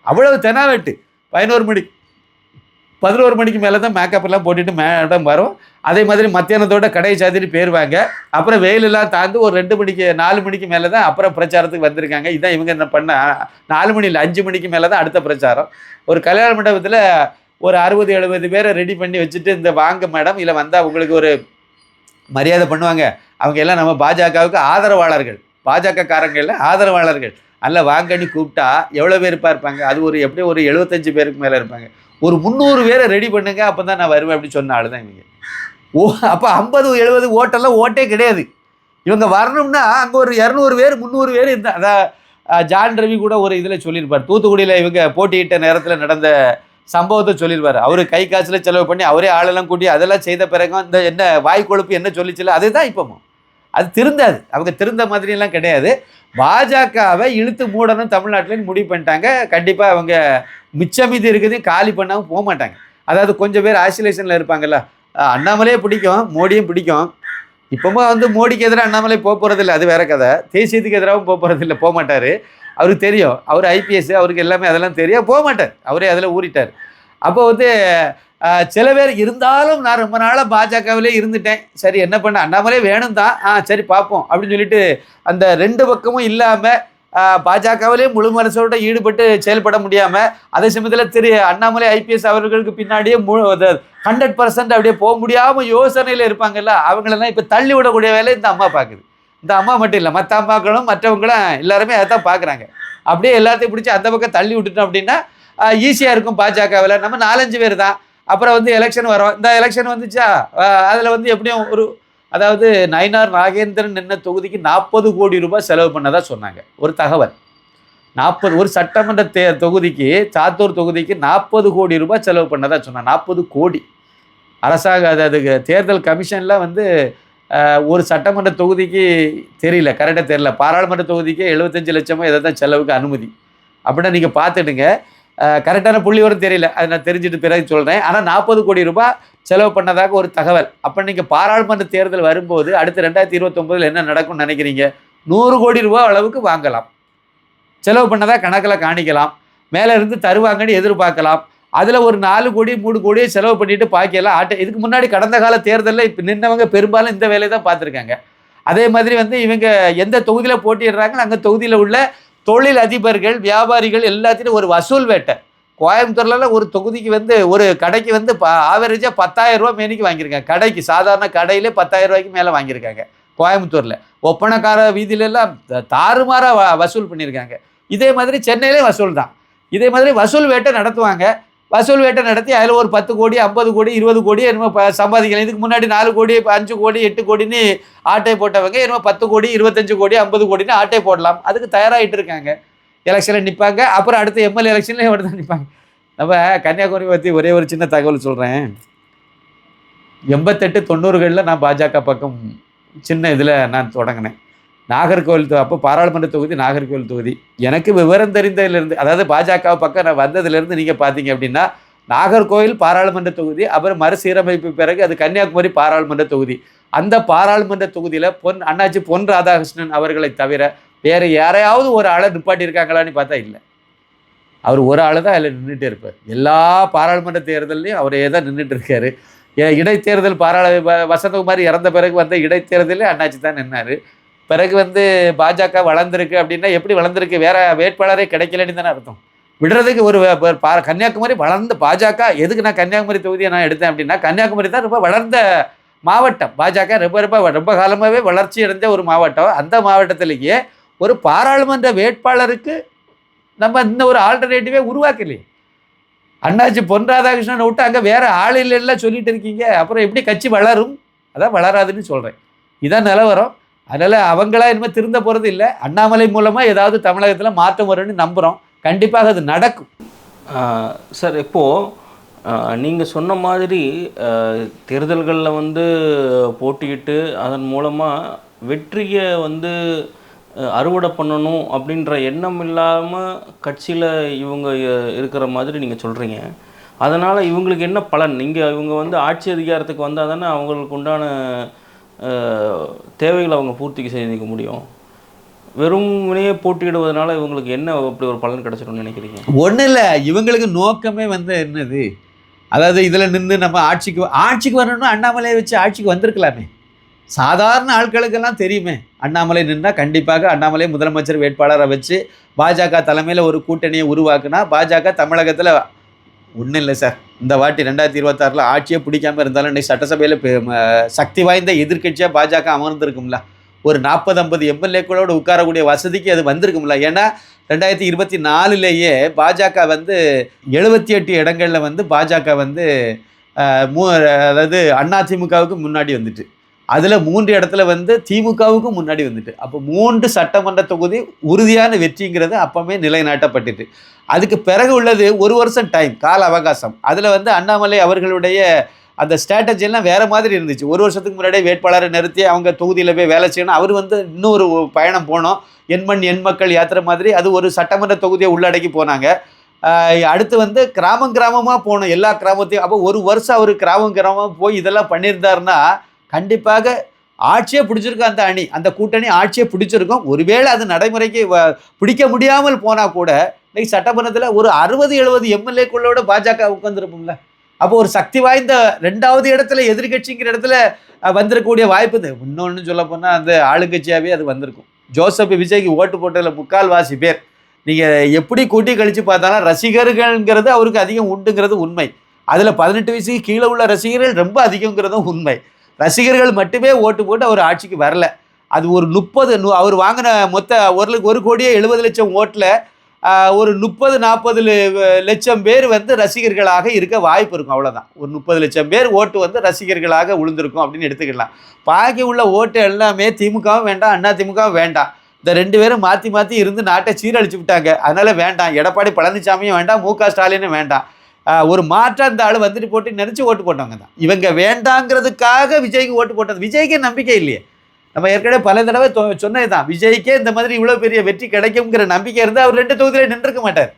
S1: அவ்வளவு தெனாவெட்டு. 11 மணிக்கு மேலே தான் மேக்கப்பெல்லாம் போட்டுட்டு மேடம் வரும். அதே மாதிரி மத்தியானத்தோட கடையை சாத்திட்டு போயிடுவாங்க. அப்புறம் வெயிலெல்லாம் தாழ்ந்து ஒரு 2 மணிக்கு 4 மணிக்கு மேலே தான் அப்புறம் பிரச்சாரத்துக்கு வந்திருக்காங்க. இதான் இவங்க என்ன பண்ண 4 மணி இல்லை 5 மணிக்கு மேலே தான் அடுத்த பிரச்சாரம். ஒரு கல்யாண மண்டபத்தில் ஒரு 60, 70 பேரை ரெடி பண்ணி வச்சுட்டு இந்த வாங்க மேடம், இல்லை வந்தால் உங்களுக்கு ஒரு மரியாதை பண்ணுவாங்க. அவங்க எல்லாம் நம்ம பாஜகவுக்கு ஆதரவாளர்கள், பாஜக காரங்களில் ஆதரவாளர்கள். அல்ல வாங்கன்னு கூப்பிட்டா எவ்வளோ பேர் இருப்பாங்க? அது ஒரு எப்படியும் ஒரு 75 பேருக்கு மேலே இருப்பாங்க. ஒரு 300 பேரை ரெடி பண்ணுங்க, அப்போ தான் நான் வருவேன் அப்படின்னு சொன்ன ஆள் தான் இவங்க. அப்போ 50, 70 ஓட்டெல்லாம் ஓட்டே கிடையாது. இவங்க வரணும்னா அங்கே ஒரு 200 பேர் 300 பேர் இருந்தால். அதான் ஜான் ரவி கூட ஒரு இதில் சொல்லியிருப்பார், தூத்துக்குடியில் இவங்க போட்டியிட்ட நேரத்தில் நடந்த சம்பவத்தை சொல்லிடுவார். அவர் கை காசில் செலவு பண்ணி அவரே ஆளெல்லாம் கூட்டி அதெல்லாம் செய்த பிறகும் இந்த என்ன வாய் கொழுப்பு என்ன சொல்லிச்சில்ல, அதுதான் இப்போவும். அது திருந்தாது. அவங்க திருந்த மாதிரியெல்லாம் கிடையாது. பாஜகவை இழுத்து மூடணும் தமிழ்நாட்டிலேன்னு முடிவு பண்ணிட்டாங்க. கண்டிப்பாக அவங்க மிச்சமீதி இருக்குதையும் காலி பண்ணாமல் போக மாட்டாங்க. அதாவது கொஞ்சம் பேர் ஆசிலேஷனில் இருப்பாங்கல்ல. அண்ணாமலையே பிடிக்கும், மோடியும் பிடிக்கும். இப்போவும் வந்து மோடிக்கு எதிராக அண்ணாமலை போகிறதில்ல, அது வேற கதை. தேசியத்துக்கு எதிராகவும் போகிறதில்ல, போக மாட்டார். அவருக்கு தெரியும், அவர் ஐபிஎஸ், அவருக்கு எல்லாமே அதெல்லாம் தெரியும், போக மாட்டார். அவரே அதில் ஊறிட்டார். அப்போ வந்து சில பேர் இருந்தாலும் நான் ரொம்ப நாளாக பாஜகவிலே இருந்துட்டேன், சரி என்ன பண்ண, அண்ணாமலே வேணும் தான், சரி பார்ப்போம் அப்படின்னு சொல்லிட்டு அந்த 2 பக்கமும் இல்லாமல் பாஜகவிலே முழு மனசோட ஈடுபட்டு செயல்பட முடியாமல், அதே சமயத்தில் அண்ணாமலை ஐபிஎஸ் அவர்களுக்கு பின்னாடியே 100% அப்படியே போக முடியாமல் யோசனையில் இருப்பாங்கல்ல, அவங்களெல்லாம் இப்போ தள்ளி விடக்கூடிய வேலை இந்த அம்மா பார்க்குது. இந்த அம்மா மட்டும் இல்லை, மற்ற அம்மாக்களும் மற்றவங்களும் எல்லாருமே அதை தான் பார்க்குறாங்க. அப்படியே எல்லாத்தையும் பிடிச்சி அந்த பக்கம் தள்ளி விட்டுட்டோம் அப்படின்னா ஈஸியாக இருக்கும் பாஜகவில். நம்ம 4-5 பேர் தான். அப்புறம் வந்து எலெக்ஷன் வரும். இந்த எலெக்ஷன் வந்துச்சா அதில் வந்து எப்படியும் அதாவது நயினார் நாகேந்திரன் நின்ன தொகுதிக்கு 40 கோடி ரூபாய் செலவு பண்ணதாக சொன்னாங்க. ஒரு தகவல். 40 ஒரு சட்டமன்ற தொகுதிக்கு, சாத்தூர் தொகுதிக்கு 40 கோடி ரூபாய் செலவு பண்ணதாக சொன்னாங்க. 40 கோடி. அரசாங்க அதாவது தேர்தல் கமிஷனில் வந்து ஒரு சட்டமன்ற தொகுதிக்கு தெரியல, கரெக்டாக தெரியல, பாராளுமன்ற தொகுதிக்கு 75 லட்சமோ எதை தான் செலவுக்கு அனுமதி அப்படின்னா நீங்கள் பார்த்துடுங்க. கரெக்டான புள்ளி வரும் தெரியல, அதை நான் தெரிஞ்சுட்டு பிறகு சொல்கிறேன். ஆனால் 40 கோடி ரூபாய் செலவு பண்ணதாக ஒரு தகவல். அப்போ நீங்கள் பாராளுமன்ற தேர்தல் வரும்போது அடுத்து 2029 என்ன நடக்கும்னு நினைக்கிறீங்க? 100 கோடி ரூபாய் அளவுக்கு வாங்கலாம், செலவு பண்ணதாக கணக்கில் காணிக்கலாம், மேலே இருந்து தருவாங்கன்னு எதிர்பார்க்கலாம். அதில் ஒரு 4 கோடி 3 கோடியை செலவு பண்ணிட்டு பாக்கியெல்லாம் இதுக்கு முன்னாடி கடந்த கால தேர்தலில் இப்போ நின்றவங்க பெரும்பாலும் இந்த வேலையை தான் பார்த்துருக்காங்க. அதே மாதிரி வந்து இவங்க எந்த தொகுதியில் போட்டிடுறாங்களோ அங்கே தொகுதியில் உள்ள தொழில் அதிபர்கள் வியாபாரிகள் எல்லாத்தையும் ஒரு வசூல் வேட்டை. கோயம்புத்தூர்லாம் ஒரு தொகுதிக்கு வந்து ஒரு கடைக்கு வந்து ஆவரேஜாக 10,000 ரூபா மேனிக்கு வாங்கியிருக்காங்க. கடைக்கு சாதாரண கடையிலே 10,000 ரூபாய்க்கு மேலே வாங்கியிருக்காங்க கோயம்புத்தூரில். ஒப்பனக்கார வீதியிலெல்லாம் தாறுமாறாக வசூல் பண்ணியிருக்காங்க. இதே மாதிரி சென்னையிலே வசூல் தான். இதே மாதிரி வசூல் வேட்டை நடத்துவாங்க. வசூல் வேட்டை நடத்தி அதில் ஒரு 10 கோடி 50 கோடி 20 கோடி என்னமோ சம்பாதிக்கலாம். இதுக்கு முன்னாடி 4 கோடி 5 கோடி 8 கோடின்னு ஆட்டை போட்டவங்க என்னமோ 10 கோடி 25 கோடி 50 கோடின்னு ஆட்டை போடலாம். அதுக்கு தயாராகிட்டு இருக்காங்க. எலெக்ஷனில் நிற்பாங்க. அப்புறம் அடுத்த எம்எல்ஏ எலெக்ஷன்லேயும் மட்டும் தான் நிற்பாங்க. நம்ம கன்னியாகுமரி பற்றி ஒரே ஒரு சின்ன தகவல் சொல்கிறேன். 88 90களில் நான் பாஜக பக்கம் சின்ன இதில் நான் தொடங்கினேன். நாகர்கோவில் அப்போ பாராளுமன்ற தொகுதி நாகர்கோவில் தொகுதி. எனக்கு விவரம் தெரிந்ததிலிருந்து, அதாவது பாஜக பக்கம் நான் வந்ததுலேருந்து நீங்கள் பார்த்தீங்க அப்படின்னா நாகர்கோவில் பாராளுமன்ற தொகுதி, அப்புறம் மறுசீரமைப்பு பிறகு அது கன்னியாகுமரி பாராளுமன்ற தொகுதி. அந்த பாராளுமன்ற தொகுதியில் அண்ணாச்சி பொன் ராதாகிருஷ்ணன் அவர்களை தவிர வேறு யாரையாவது ஒரு ஆளை நிப்பாட்டியிருக்காங்களான்னு பார்த்தா இல்லை. அவர் ஒரு ஆள் தான் அதில் நின்றுட்டே இருப்பார். எல்லா பாராளுமன்ற தேர்தலையும் அவரே தான் நின்றுட்டு இருக்காரு. இடைத்தேர்தல் வசந்தகுமாரி இறந்த பிறகு வந்த இடைத்தேர்தலே அண்ணாச்சி தான் நின்னார். பிறகு வந்து பாஜக வளர்ந்துருக்கு அப்படின்னா எப்படி வளர்ந்துருக்கு? வேற வேட்பாளரே கிடைக்கலன்னு தானே அர்த்தம். விடுறதுக்கு ஒரு கன்னியாகுமரி வளர்ந்த பாஜக. எதுக்கு நான் கன்னியாகுமரி தொகுதியை நான் எடுத்தேன் அப்படின்னா கன்னியாகுமரி தான் ரொம்ப வளர்ந்த மாவட்டம். பாஜக ரொம்ப காலமாகவே வளர்ச்சி அடைந்த ஒரு மாவட்டம். அந்த மாவட்டத்திலேயே ஒரு பாராளுமன்ற வேட்பாளருக்கு நம்ம இன்னும் ஒரு ஆல்டர்னேட்டிவே உருவாக்கலையே. அண்ணாச்சி பொன் ராதாகிருஷ்ணனை விட்டு அங்கே வேற ஆள் இல்லைலாம் சொல்லிட்டு இருக்கீங்க. அப்புறம் எப்படி கட்சி வளரும்? அதான் வளராதுன்னு சொல்கிறேன். இதான் நிலவரம். அதனால் அவங்களா இனிமேல் திருந்த போகிறது இல்லை. அண்ணாமலை மூலமாக ஏதாவது தமிழகத்தில் மாற்றம் வரும்னு நம்புகிறோம். கண்டிப்பாக அது நடக்கும்.
S2: சார், இப்போது நீங்கள் சொன்ன மாதிரி தேர்தல்களில் வந்து போட்டியிட்டு அதன் மூலமாக வெற்றியை வந்து அறுவடை பண்ணணும் அப்படின்ற எண்ணம் இல்லாமல் கட்சியில் இவங்க இருக்கிற மாதிரி நீங்கள் சொல்கிறீங்க. அதனால் இவங்களுக்கு என்ன பலன்? இவங்க வந்து ஆட்சி அதிகாரத்துக்கு வந்தால் தானே அவங்களுக்கு உண்டான தேவைகளை அவங்க பூர்த்தி செய்திக்க முடியும். வெறுமனே போட்டியிடுவதனால இவங்களுக்கு என்ன அப்படி ஒரு பலன் கிடைச்சிடும்னு நினைக்கிறீங்க?
S1: ஒன்றும் இல்லை, இவங்களுக்கு நோக்கமே வந்து என்னது, அதாவது இதில் நின்று நம்ம ஆட்சிக்கு வரணும்னா அண்ணாமலையை வச்சு ஆட்சிக்கு வந்திருக்கலாமே. சாதாரண ஆட்களுக்கெல்லாம் தெரியுமே, அண்ணாமலை நின்றால் கண்டிப்பாக அண்ணாமலை முதலமைச்சர் வேட்பாளரை வச்சு பாஜக தலைமையில் ஒரு கூட்டணியை உருவாக்குனா பாஜக தமிழகத்தில் ஒன்றும் இல்லை சார். இந்த வாட்டி 2026 ஆட்சியே பிடிக்காமல் இருந்தாலும் இன்றைக்கி சட்டசபையில் சக்தி வாய்ந்த எதிர்க்கட்சியாக பாஜக அமர்ந்திருக்கும்ல. ஒரு 40-50 எம்எல்ஏக்களோடு உட்காரக்கூடிய வசதிக்கு அது வந்திருக்கும்ல. ஏன்னா 2024 பாஜக வந்து 78 இடங்களில் வந்து பாஜக வந்து அதாவது அதிமுகவுக்கு முன்னாடி வந்துட்டு, அதில் 3 இடத்துல வந்து திமுகவுக்கும் முன்னாடி வந்துட்டு. அப்போ 3 சட்டமன்ற தொகுதி உறுதியான வெற்றிங்கிறது அப்போவே நிலைநாட்டப்பட்டுட்டு. அதுக்கு பிறகு உள்ளது 1 வருஷம் டைம், கால அவகாசம். அதில் வந்து அண்ணாமலை அவர்களுடைய அந்த ஸ்ட்ராட்டஜியெல்லாம் வேறு மாதிரி இருந்துச்சு. 1 வருஷத்துக்கு முன்னாடியே வேட்பாளரை நிறுத்தி அவங்க தொகுதியில் போய் வேலை செய்யணும். அவர் வந்து இன்னொரு பயணம் போனோம், எண்மண் எண் மக்கள் யாத்திரை மாதிரி. அது ஒரு சட்டமன்ற தொகுதியை உள்ளடக்கி போனாங்க. அடுத்து வந்து கிராமமாக போகணும், எல்லா கிராமத்தையும். அப்போ 1 வருஷம் அவர் கிராமமாக போய் இதெல்லாம் பண்ணியிருந்தாருன்னா கண்டிப்பாக ஆட்சியே பிடிச்சிருக்கும். அந்த அணி, அந்த கூட்டணி ஆட்சியை பிடிச்சிருக்கும். ஒருவேளை அது நடைமுறைக்கு பிடிக்க முடியாமல் போனால் கூட இன்னைக்கு சட்டமன்றத்தில் ஒரு 60-70 எம்எல்ஏக்களோட பாஜக உட்காந்துருப்போம்ல. அப்போ ஒரு சக்தி வாய்ந்த 2வது இடத்துல எதிர்கட்சிங்கிற இடத்துல வந்திருக்கக்கூடிய வாய்ப்பு இது. இன்னொன்று சொல்ல போனால் அந்த ஆளுங்கட்சியாகவே அது வந்திருக்கும். ஜோசப் விஜய்க்கு ஓட்டு போட்டதில் 3/4 பேர் நீங்கள் எப்படி கூட்டி கழித்து பார்த்தாலும் ரசிகர்கள்ங்கிறது அவருக்கு அதிகம் உண்டுங்கிறது உண்மை. அதில் 18 வயசுக்கு கீழே உள்ள ரசிகர்கள் ரொம்ப அதிகங்கிறதும் உண்மை. ரசிகர்கள் மட்டுமே ஓட்டு போட்டு அவர் ஆட்சிக்கு வரல. அது ஒரு 30 அவர் வாங்கின மொத்த 1 கோடியே 70 லட்சம் ஓட்டில் ஒரு 30-40 லட்சம் பேர் வந்து ரசிகர்களாக இருக்க வாய்ப்பு இருக்கும். அவ்வளோதான். ஒரு 30 லட்சம் பேர் ஓட்டு வந்து ரசிகர்களாக விழுந்திருக்கும் அப்படின்னு எடுத்துக்கலாம். பாக்கி உள்ள ஓட்டு எல்லாமே திமுகவும் வேண்டாம், அண்ணா திமுகவும் வேண்டாம். இந்த 2 பேரும் மாற்றி இருந்து நாட்டை சீரழிச்சு விட்டாங்க. அதனால் வேண்டாம். எடப்பாடி பழனிசாமியும் வேண்டாம், மு.க. ஸ்டாலினும் வேண்டாம். ஒரு மாற்றம் அந்த ஆள் வந்துட்டு போட்டு நினச்சி ஓட்டு போட்டவங்க தான். இவங்க வேண்டாங்கிறதுக்காக விஜய்க்கு ஓட்டு போட்டது. விஜய்க்கே நம்பிக்கை இல்லையே. நம்ம ஏற்கனவே பல தடவை சொன்னது தான். விஜய்க்கே இந்த மாதிரி இவ்வளோ பெரிய வெற்றி கிடைக்குங்கிற நம்பிக்கை இருந்தால் அவர் 2 தொகுதியில் நின்றுக்க மாட்டார்.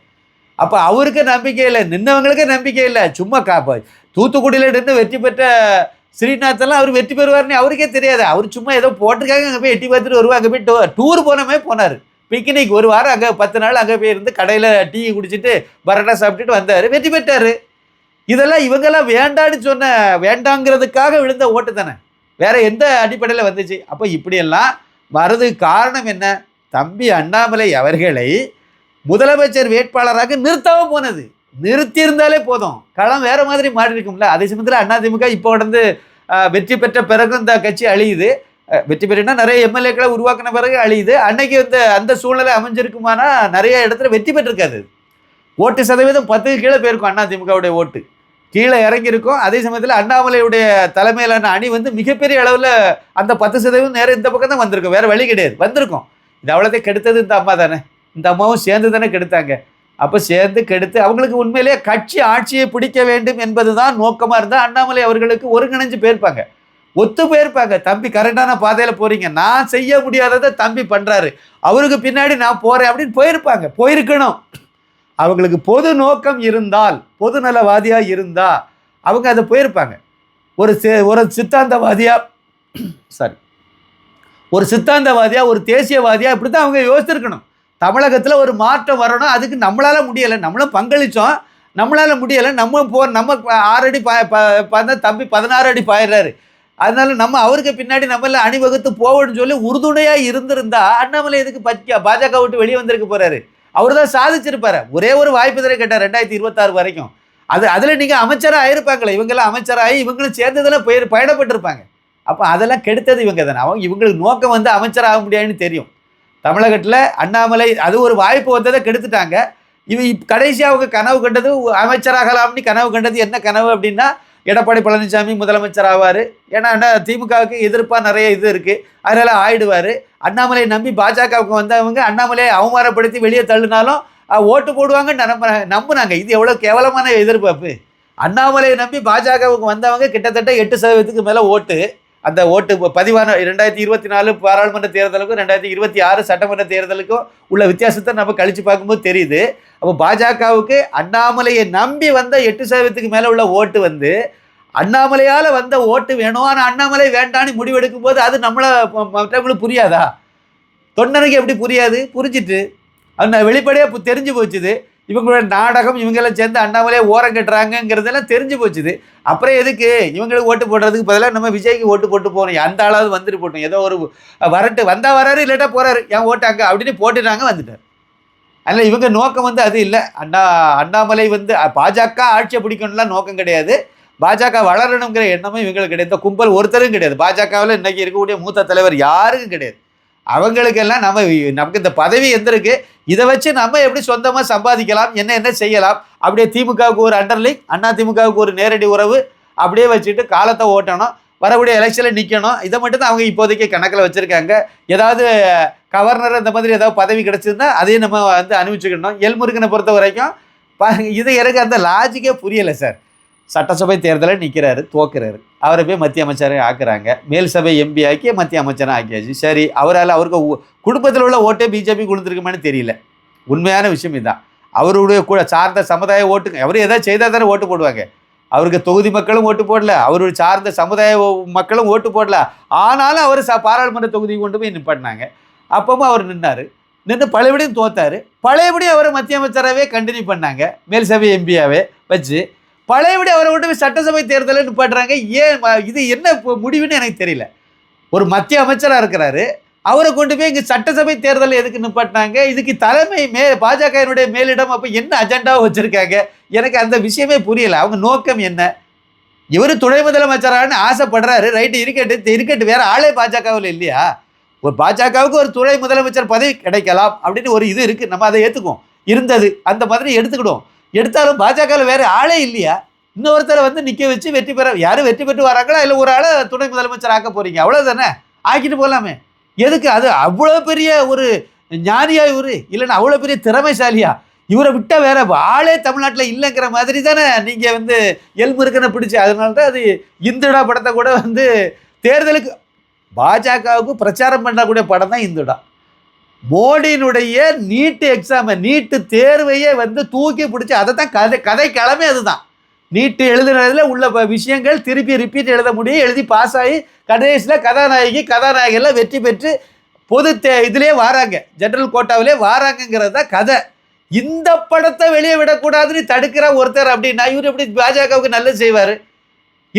S1: அப்போ அவருக்கு நம்பிக்கை இல்லை, நின்றவங்களுக்கே நம்பிக்கை இல்லை. சும்மா தூத்துக்குடியில் நின்று வெற்றி பெற்ற ஸ்ரீநாத்தெல்லாம் அவர் வெற்றி பெறுவார்னு அவருக்கே தெரியாது. அவர் சும்மா ஏதோ போட்டிருக்காங்க, அங்கே போய் எட்டி பார்த்துட்டு வருவார். அங்கே போய் டூர் போனமே போனார். பிக்னிக் 1 வாரம் அங்கே 10 நாள் அங்கே போய் இருந்து கடையில் டீ குடிச்சிட்டு பரோட்டா சாப்பிட்டுட்டு வந்தார், வெற்றி பெற்றார். இதெல்லாம் இவங்கெல்லாம் வேண்டான்னு வேண்டாங்கிறதுக்காக விழுந்த ஓட்டு தானே. வேற எந்த அடிப்படையில் வந்துச்சு? அப்போ இப்படியெல்லாம் வர்றதுக்கு காரணம் என்ன? தம்பி அண்ணாமலை அவர்களை முதலமைச்சர் வேட்பாளராக நிறுத்தவும் போனது. நிறுத்தியிருந்தாலே போதும், களம் வேற மாதிரி மாறி இருக்கும்ல. அதே சமயத்தில் அதிமுக இப்போ வந்து வெற்றி பெற்ற பிறகு இந்த கட்சி அழியுது. வெற்றி பெற்றா நிறைய எம்எல்ஏக்களை உருவாக்கின பிறகு அழியுது. அன்னைக்கு வந்து அந்த சூழ்நிலை அமைஞ்சிருக்குமானா நிறைய இடத்துல வெற்றி பெற்றிருக்காது. ஓட்டு சதவீதம் 10க்கு கீழே போயிருக்கும் அதிமுகவுடைய ஓட்டு, கீழே இறங்கியிருக்கும். அதே சமயத்தில் அண்ணாமலையுடைய தலைமையிலான அணி வந்து மிகப்பெரிய அளவில் அந்த 10% நேரம் இந்த பக்கம் தான் வந்திருக்கும், வேற வழி கிடையாது, வந்திருக்கும். இது அவ்வளோத்தையும் கெடுத்தது இந்த அம்மா தானே. இந்த அம்மாவும் சேர்ந்து தானே கெடுத்தாங்க. அப்போ சேர்ந்து கெடுத்து அவங்களுக்கு உண்மையிலேயே கட்சி ஆட்சியை பிடிக்க வேண்டும் என்பது தான் நோக்கமாக இருந்தால் அண்ணாமலை அவர்களுக்கு ஒருங்கிணைஞ்சு போயிருப்பாங்க, ஒத்து போயிருப்பாங்க. தம்பி கரெக்டான பாதையில் போறீங்க, நான் செய்ய முடியாததை தம்பி பண்ணுறாரு, அவருக்கு பின்னாடி நான் போகிறேன் அப்படின்னு போயிருப்பாங்க, போயிருக்கணும். அவங்களுக்கு பொது நோக்கம் இருந்தால், பொது நலவாதியாக இருந்தால் அவங்க அதை போயிருப்பாங்க. ஒரு சித்தாந்தவாதியாக சாரி ஒரு சித்தாந்தவாதியாக ஒரு தேசியவாதியாக இப்படி தான் அவங்க யோசிச்சிருக்கணும். தமிழகத்தில் ஒரு மாற்றம் வரணும், அதுக்கு நம்மளால் முடியலை, நம்மளும் பங்களித்தோம், நம்மளால் முடியலை, நம்ம 6 அடி பார்த்தா தம்பி 16 அடி பாயிடுறாரு, அதனால நம்ம அவருக்கு பின்னாடி நம்மள அணிவகுத்து போவோம்னு சொல்லி உறுதுணையாக இருந்திருந்தா அண்ணாமலை எதுக்கு பாஜக விட்டு வெளியே வந்திருக்க போகிறாரு? அவர் தான் சாதிச்சிருப்பாரு. ஒரே ஒரு வாய்ப்பு தானே கேட்டார் 2026 வரைக்கும். அதில் நீங்கள் அமைச்சராக ஆயிருப்பாங்களே, இவங்கெல்லாம் அமைச்சராகி இவங்களும் சேர்ந்ததெல்லாம் பயணப்பட்டிருப்பாங்க. அப்போ அதெல்லாம் கெடுத்தது இவங்க தானே. இவங்களுக்கு நோக்கம் வந்து அமைச்சராக முடியாதுன்னு தெரியும். தமிழகத்தில் அண்ணாமலை அது ஒரு வாய்ப்பு வந்ததை கெடுத்துட்டாங்க. கடைசியாக அவங்க கனவு கண்டது அமைச்சராகலாம்னு கனவு கண்டது. என்ன கனவு அப்படின்னா, எடப்பாடி பழனிசாமி முதலமைச்சர் ஆவார், ஏன்னா திமுகவுக்கு எதிர்ப்பாக நிறைய இது இருக்குது, அதனால் ஆயிடுவார். அண்ணாமலையை நம்பி பாஜகவுக்கு வந்தவங்க அண்ணாமலையை அவமானப்படுத்தி வெளியே தள்ளினாலும் ஓட்டு போடுவாங்கன்னு நம்பினாங்க. இது எவ்வளோ கேவலமான எதிர்பார்ப்பு. அண்ணாமலையை நம்பி பாஜகவுக்கு வந்தவங்க கிட்டத்தட்ட 8% மேலே ஓட்டு, அந்த ஓட்டு பதிவான 2024 பாராளுமன்ற தேர்தலுக்கும் 2026 சட்டமன்ற தேர்தலுக்கும் உள்ள வித்தியாசத்தை நம்ம கழித்து பார்க்கும்போது தெரியுது. அப்போ பாஜகவுக்கு அண்ணாமலையை நம்பி வந்த 8% மேலே உள்ள ஓட்டு வந்து அண்ணாமலையால் வந்த ஓட்டு வேணும், ஆனால் அண்ணாமலை வேண்டான்னு முடிவெடுக்கும் போது அது மற்றவங்களுக்கு புரியாதா? தொண்டனுக்கு எப்படி புரியாது? புரிஞ்சிட்டு அந்த வெளிப்படையாக தெரிஞ்சு போச்சுது. இவங்களோட நாடகம், இவங்கெல்லாம் சேர்ந்து அண்ணாமலையை ஓரம் கட்டுறாங்கங்கிறதெல்லாம் தெரிஞ்சு போச்சுது. அப்புறம் எதுக்கு இவங்களுக்கு ஓட்டு போடுறதுக்கு பதிலாக நம்ம விஜய்க்கு ஓட்டு போட்டு போகணும், அந்த ஆளாவது வந்துட்டு போட்டோம், ஏதோ ஒரு வரட்டு வந்தால் வராரு, இல்லாட்டா போகிறாரு, என் ஓட்டு அங்கே அப்படின்னு போட்டுட்டாங்க, வந்துட்டார். அதனால் இவங்க நோக்கம் வந்து அது இல்லை. அண்ணாமலை வந்து பாஜக ஆட்சியை பிடிக்கணும்லாம் நோக்கம் கிடையாது, பாஜக வளரணுங்கிற எண்ணமும் இவங்களுக்கு கிடையாது. இந்த கும்பல் ஒருத்தரும் கிடையாது. பாஜகவில் இன்றைக்கி இருக்கக்கூடிய மூத்த தலைவர் யாருக்கும் கிடையாது. அவங்களுக்கெல்லாம் நமக்கு இந்த பதவி எந்திருக்கு, இதை வச்சு நம்ம எப்படி சொந்தமாக சம்பாதிக்கலாம், என்ன செய்யலாம், அப்படியே திமுகவுக்கு ஒரு அண்டர்லிங்க், அண்ணா திமுகவுக்கு ஒரு நேரடி உறவு, அப்படியே வச்சுட்டு காலத்தை ஓட்டணும், வரக்கூடிய எலெக்ஷனில் நிற்கணும். இதை மட்டும் தான் அவங்க இப்போதைக்கு கணக்கில் வச்சுருக்காங்க. ஏதாவது கவர்னர் இந்த மாதிரி ஏதாவது பதவி கிடச்சிருந்தா அதையும் நம்ம வந்து அனுபவிச்சுக்கணும். எல்முருகனை பொறுத்த வரைக்கும் இது எனக்கு அந்த லாஜிக்கே புரியலை சார். சட்டசபை தேர்தலில் நிற்கிறாரு, தோக்குறாரு, அவரை போய் மத்திய அமைச்சரை ஆக்குறாங்க, மேல் சபை எம்பி ஆக்கி மத்திய அமைச்சராக ஆக்கியாச்சு. சரி, அவருக்கு குடும்பத்தில் உள்ள ஓட்டே பிஜேபி கொடுத்துருக்குமான்னு தெரியல. உண்மையான விஷயம் இதுதான். அவருடைய கூட சார்ந்த சமுதாய ஓட்டுங்க, அவர் எதாவது செய்தால் தானே ஓட்டு போடுவாங்க. அவருக்கு தொகுதி மக்களும் ஓட்டு போடல, அவருடைய சார்ந்த சமுதாய மக்களும் ஓட்டு போடல, ஆனாலும் அவர் பாராளுமன்ற தொகுதி கொண்டு போய் நிப்பாட்டினாங்க. அப்பவும் அவர் நின்று பழையபடியும் தோத்தார். பழையபடியும் அவரை மத்திய அமைச்சராகவே கண்டினியூ பண்ணாங்க, மேல் சபை எம்பியாவே வச்சு பழையபடி அவரை விட்டு போய் சட்டசபை தேர்தலில் நிப்பாட்டுறாங்க. ஏன் இது என்ன முடிவுன்னு எனக்கு தெரியல. ஒரு மத்திய அமைச்சராக இருக்கிறாரு, அவரை கொண்டு போய் இங்கே சட்டசபை தேர்தலில் எதுக்கு நிப்பாட்டினாங்க? இதுக்கு தலைமை பாஜகவினுடைய மேலிடம் அப்போ என்ன அஜெண்டாவை வச்சுருக்காங்க? எனக்கு அந்த விஷயமே புரியலை. அவங்க நோக்கம் என்ன? இவர் துணை முதலமைச்சரானு ஆசைப்படுறாரு, ரைட்டு, இருக்கட்டு, வேறு ஆளே பாஜகவில் இல்லையா? ஒரு பாஜகவுக்கு ஒரு துணை முதலமைச்சர் பதவி கிடைக்கலாம் அப்படின்னு ஒரு இது இருக்குது, நம்ம அதை ஏற்றுக்குவோம். இருந்தது அந்த மாதிரி எடுத்துக்கிடுவோம். எடுத்தாலும் பாஜகவில் வேறு ஆளே இல்லையா? இன்னொருத்தரை வந்து நிற்க வச்சு வெற்றி பெற, யாரும் வெற்றி பெற்று வராங்களா, இல்லை ஒரு ஆளை துணை முதலமைச்சர் ஆக்க போகிறீங்க, அவ்வளோதானே, ஆக்கிட்டு போகலாமே. எதுக்கு? அது அவ்வளோ பெரிய ஒரு ஞானியா இவர், இல்லைன்னா அவ்வளோ பெரிய திறமைசாலியா? இவரை விட்டால் வேற ஆளே தமிழ்நாட்டில் இல்லைங்கிற மாதிரி தானே நீங்கள் வந்து எல்முருகனை பிடிச்சி. அதனால தான் அது இந்துடா படத்தை கூட வந்து தேர்தலுக்கு பாஜகவுக்கு பிரச்சாரம் பண்ணக்கூடிய படம் தான் இந்துடா. மோடியினுடைய நீட்டு எக்ஸாமை, நீட்டு தேர்வையே வந்து தூக்கி பிடிச்சி, அதை தான் கதை கிளம்பி அதுதான். நீட்டு எழுதுனதில் உள்ள விஷயங்கள் திருப்பி ரிப்பீட் எழுத முடியும், எழுதி பாஸ் ஆகி கடைசியில் கதாநாயகெல்லாம் வெற்றி பெற்று பொது இதிலே வாராங்க, ஜெனரல் கோட்டாவிலே வாராங்கங்கிறது தான் கதை. இந்த படத்தை வெளியே விடக்கூடாதுன்னு தடுக்கிற ஒருத்தர் அப்படின்னா இவர் எப்படி பாஜகவுக்கு நல்லது செய்வார்?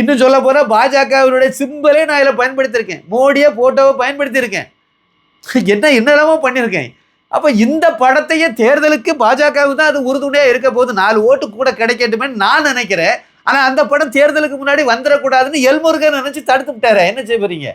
S1: இன்னும் சொல்ல போனால் பாஜகவினுடைய சிம்பலே நான் இதில் பயன்படுத்தியிருக்கேன், மோடியை ஃபோட்டோவை பயன்படுத்தியிருக்கேன், என்னெல்லாமோ பண்ணியிருக்கேன். அப்போ இந்த படத்தையே தேர்தலுக்கு பாஜகவுக்கு தான் அது உறுதுணையாக இருக்க போது, 4 ஓட்டு கூட கிடைக்கட்டுமே நான் நினைக்கிறேன். ஆனால் அந்த படம் தேர்தலுக்கு முன்னாடி வந்துடக்கூடாதுன்னு எல்முருகன் நினச்சி தடுத்து விட்டாரு. என்ன செய்ய போறீங்க?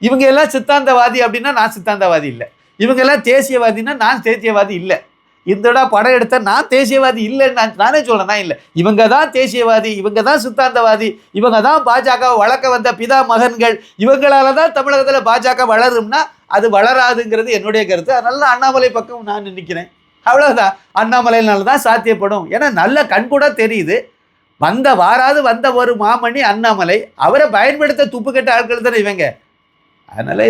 S1: இவங்க எல்லாம் சித்தாந்தவாதி அப்படின்னா நான் சித்தாந்தவாதி இல்லை, இவங்க எல்லாம் தேசியவாதின்னா நான் தேசியவாதி இல்லை, இந்தடா படம் எடுத்த நான் தேசியவாதி இல்லைன்னு நானே சொல்கிறேன். நான் இல்லை, இவங்க தான் தேசியவாதி, இவங்க தான் சித்தாந்தவாதி, இவங்க தான் பாஜக வளர்க்க வந்த பிதா மகன்கள், இவங்களால தான் தமிழகத்தில் பாஜக வளரும்னா அது வளராதுங்கிறது என்னுடைய கருத்து. அதனால அண்ணாமலை பக்கம் நான் நினைக்கிறேன். அவ்வளோதான், அண்ணாமலையினால தான் சாத்தியப்படும். ஏன்னா நல்ல கண்கூட தெரியுது, வாராது வந்த ஒரு மாமணி அண்ணாமலை, அவரை பயன்படுத்த துப்பு கட்ட ஆட்கள் தானே இவங்க. அதனால்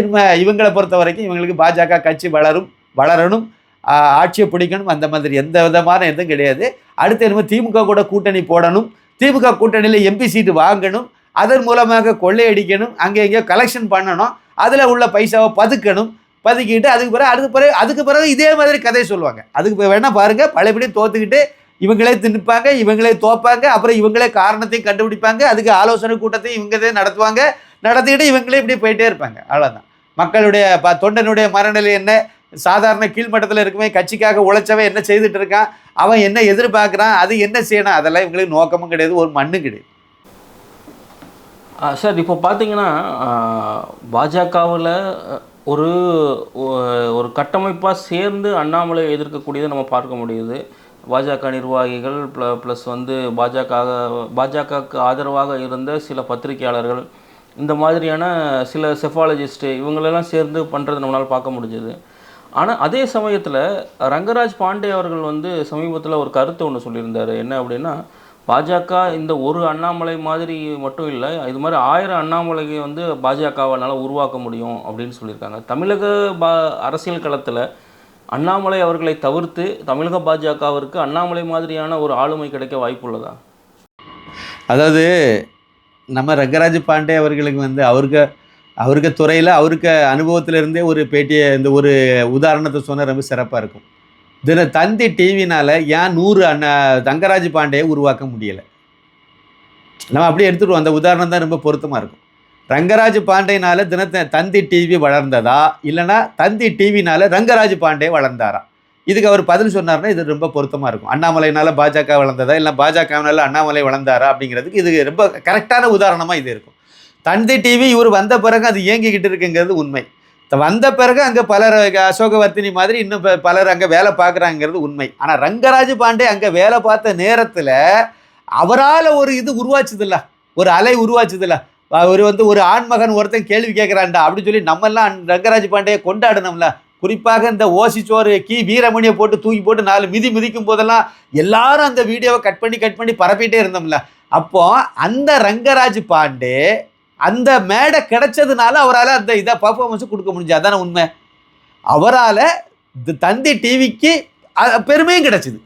S1: இவங்களை பொறுத்த வரைக்கும் இவங்களுக்கு பாஜக கட்சி வளரணும், ஆட்சியை பிடிக்கணும், அந்த மாதிரி எந்த விதமான எதுவும் கிடையாது. அடுத்து என்னமோ திமுக கூட கூட்டணி போடணும், திமுக கூட்டணியில் எம்பி சீட்டு வாங்கணும், அதன் மூலமாக கொள்ளையடிக்கணும், அங்கே எங்கேயோ கலெக்ஷன் பண்ணணும், அதில் உள்ள பைசாவை பதுக்கிட்டு அதுக்கு பிறகு இதே மாதிரி கதையை சொல்லுவாங்க. அதுக்கு வேணால் பாருங்கள், பழையபடி தோற்றுக்கிட்டு இவங்களே தின்னுப்பாங்க, இவங்களே தோப்பாங்க, அப்புறம் இவங்களே காரணத்தையும் கண்டுபிடிப்பாங்க, அதுக்கு ஆலோசனை கூட்டத்தையும் இவங்களே நடத்திக்கிட்டு இவங்களே இப்படி போயிட்டே இருப்பாங்க. அவ்வளோதான். மக்களுடைய தொண்டனுடைய மனநிலை என்ன, சாதாரண கீழ்மட்டத்தில் இருக்குமே கட்சிக்காக உழைச்சவன் என்ன செய்துட்டு இருக்கான், அவன் என்ன எதிர்பார்க்குறான், அது என்ன செய்யணும், அதெல்லாம் இவங்களுக்கு நோக்கமும் கிடையாது, ஒரு மண்ணும் கிடையாது.
S2: சார் இப்போ பார்த்தீங்கன்னா பாஜகவில் ஒரு ஒரு கட்டமைப்பாக சேர்ந்து அண்ணாமலை எதிர்க்கக்கூடியதை நம்ம பார்க்க முடியுது. பாஜக நிர்வாகிகள் ப்ளஸ் வந்து பாஜகவுக்கு ஆதரவாக இருந்த சில பத்திரிகையாளர்கள், இந்த மாதிரியான சில செஃபாலஜிஸ்ட்டு, இவங்களெல்லாம் சேர்ந்து பண்ணுறது நம்மளால் பார்க்க முடிஞ்சது. ஆனால் அதே சமயத்தில் ரங்கராஜ் பாண்டே அவர்கள் வந்து சமீபத்தில் ஒரு கருத்து ஒன்று சொல்லியிருந்தார். என்ன அப்படின்னா, பாஜக இந்த ஒரு அண்ணாமலை மாதிரி மட்டும் இல்லை, இது மாதிரி 1000 அண்ணாமலையை வந்து பாஜகவால் உருவாக்க முடியும் அப்படின்னு சொல்லியிருக்காங்க. தமிழக அரசியல் களத்தில் அண்ணாமலை அவர்களை தவிர்த்து தமிழக பாஜகவிற்கு அண்ணாமலை மாதிரியான ஒரு ஆளுமை கிடைக்க வாய்ப்புள்ளதா?
S1: அதாவது நம்ம ரங்கராஜ் பாண்டே அவர்களுக்கு வந்து அவருக்கு துறையில் அவருக்கு அனுபவத்திலிருந்தே ஒரு பேட்டியை, இந்த ஒரு உதாரணத்தை சொன்னால் ரொம்ப சிறப்பாக இருக்கும். தந்தி டிவினால் ஏன் 100 ரங்கராஜ் பாண்டேயை உருவாக்க முடியலை, நம்ம அப்படியே எடுத்துகிட்டு அந்த உதாரணம் தான் ரொம்ப பொருத்தமாக இருக்கும். ரங்கராஜ் பாண்டேனால தந்தி டிவி வளர்ந்ததா, இல்லைனா தந்தி டிவினால் ரங்கராஜ் பாண்டே வளர்ந்தாரா? இதுக்கு அவர் பதில் சொன்னார்னா இது ரொம்ப பொருத்தமாக இருக்கும். அண்ணாமலையினால் பாஜக வளர்ந்ததா, இல்லை பாஜகவினால் அண்ணாமலை வளர்ந்தாரா அப்படிங்கிறதுக்கு இது ரொம்ப கரெக்டான உதாரணமாக இது இருக்கும். தந்தி டிவி இவர் வந்த பிறகு அது இயங்கிக்கிட்டு இருக்குங்கிறது உண்மை. வந்த பிறகு அங்கே பலர், அசோகவர்த்தினி மாதிரி இன்னும் பலர் அங்கே வேலை பார்க்குறாங்கிறது உண்மை. ஆனால் ரங்கராஜ் பாண்டே அங்கே வேலை பார்த்த நேரத்தில் அவரால் ஒரு இது உருவாச்சுதில்ல, ஒரு அலை உருவாச்சுதில்ல. அவர் வந்து ஒரு ஆண்மகன் ஒருத்தன் கேள்வி கேட்குறான்டா அப்படின்னு சொல்லி நம்மெல்லாம் ரங்கராஜ் பாண்டேயை கொண்டாடணும்ல. குறிப்பாக இந்த ஓசிச்சோறு வீரமணியை போட்டு தூக்கி போட்டு 4 மிதிக்கும் போதெல்லாம் எல்லாரும் அந்த வீடியோவை கட் பண்ணி பரப்பிட்டே இருந்தோம்ல. அப்போ அந்த ரங்கராஜ் பாண்டே அந்த மேடை கிடைச்சதுனால அவரால் அந்த இதை பர்ஃபார்மன்ஸு கொடுக்க முடிஞ்சு. அதான உண்மை. அவரால் தந்தி டிவிக்கு பெருமையும் கிடச்சிது,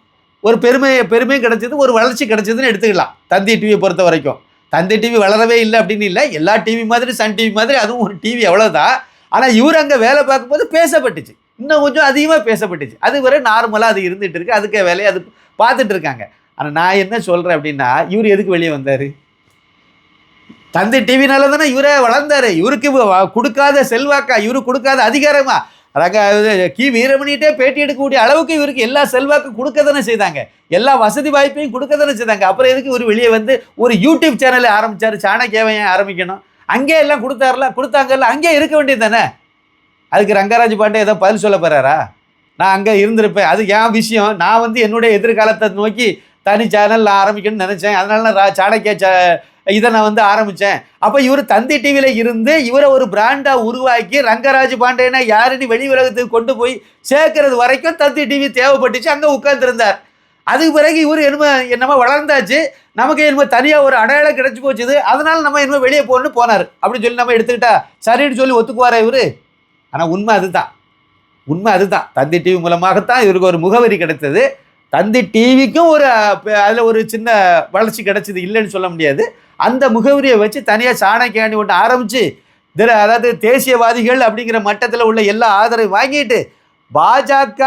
S1: ஒரு பெருமையும் கிடச்சிது, ஒரு வளர்ச்சி கிடச்சிதுன்னு எடுத்துக்கலாம். தந்தி டிவியை பொறுத்த வரைக்கும் தந்தி டிவி வளரவே இல்லை அப்படின்னு இல்லை, எல்லா டிவி மாதிரி சன் டிவி மாதிரி அதுவும் ஒரு டிவி, அவ்வளோதான். ஆனால் இவர் அங்கே வேலை பார்க்கும்போது பேசப்பட்டுச்சு, இன்னும் கொஞ்சம் அதிகமாக பேசப்பட்டுச்சு. அது வரை நார்மலாக அது இருந்துகிட்டு இருக்கு, அதுக்கு வேலையை அது பார்த்துட்டு இருக்காங்க. ஆனால் நான் என்ன சொல்கிறேன் அப்படின்னா, இவர் எதுக்கு வெளியே வந்தார்? தந்தி டிவினால தானே இவரே வளர்ந்தார். இவருக்கு கொடுக்காத செல்வாக்கா, இவருக்கு கொடுக்காத அதிகாரமா, வீரமணிகிட்டே பேட்டி எடுக்கக்கூடிய அளவுக்கு இவருக்கு எல்லா செல்வாக்கும் கொடுக்க தானே செய்தாங்க, எல்லா வசதி வாய்ப்பையும் கொடுக்க தானே செய்தாங்க. அப்புறம் எதுக்கு இவர் வெளியே வந்து ஒரு யூடியூப் சேனலை ஆரம்பித்தார்? சாணக்கியாவை ஏன் ஆரம்பிக்கணும்? அங்கே எல்லாம் கொடுத்தாங்கல்ல, அங்கே இருக்க வேண்டியது தானே. அதுக்கு ரங்கராஜ் பாண்டே ஏதோ பதில் சொல்ல போகிறாரா? நான் அங்கே இருந்திருப்பேன், அது என் விஷயம், நான் வந்து என்னுடைய எதிர்காலத்தை நோக்கி தனி சேனல் ஆரம்பிக்கணும்னு நினச்சேன், அதனால நான் சாணக்கிய இதை நான் வந்து ஆரம்பித்தேன். அப்போ இவர் தந்தி டிவியில் இருந்து இவரை ஒரு பிராண்டாக உருவாக்கி ரங்கராஜ் பாண்டேனா யாருன்னு வெளி உலகத்துக்கு கொண்டு போய் சேர்க்கறது வரைக்கும் தந்தி டிவி தேவைப்பட்டுச்சு, அங்கே உட்கார்ந்துருந்தார். அதுக்கு பிறகு இவர் என்னமோ வளர்ந்தாச்சு, நமக்கு என்னமோ தனியாக ஒரு அடையாளம் கிடச்சி போச்சுது, அதனால நம்ம என்னமோ வெளியே போகணுன்னு போனார் அப்படின்னு சொல்லி நம்ம எடுத்துக்கிட்டா சரின்னு சொல்லி ஒத்துக்குவாரா இவர்? ஆனால் உண்மை அதுதான். தந்தி டிவி மூலமாகத்தான் இவருக்கு ஒரு முகவரி கிடைத்தது. தந்தி டிவிக்கும் அதில் ஒரு சின்ன வளர்ச்சி கிடைச்சிது, இல்லைன்னு சொல்ல முடியாது. அந்த முகவரியை வச்சு தனியாக சாணக்கியாணி ஒன்று ஆரம்பித்து, அதாவது தேசியவாதிகள் அப்படிங்கிற மட்டத்தில் உள்ள எல்லா ஆதரவையும் வாங்கிட்டு பாஜக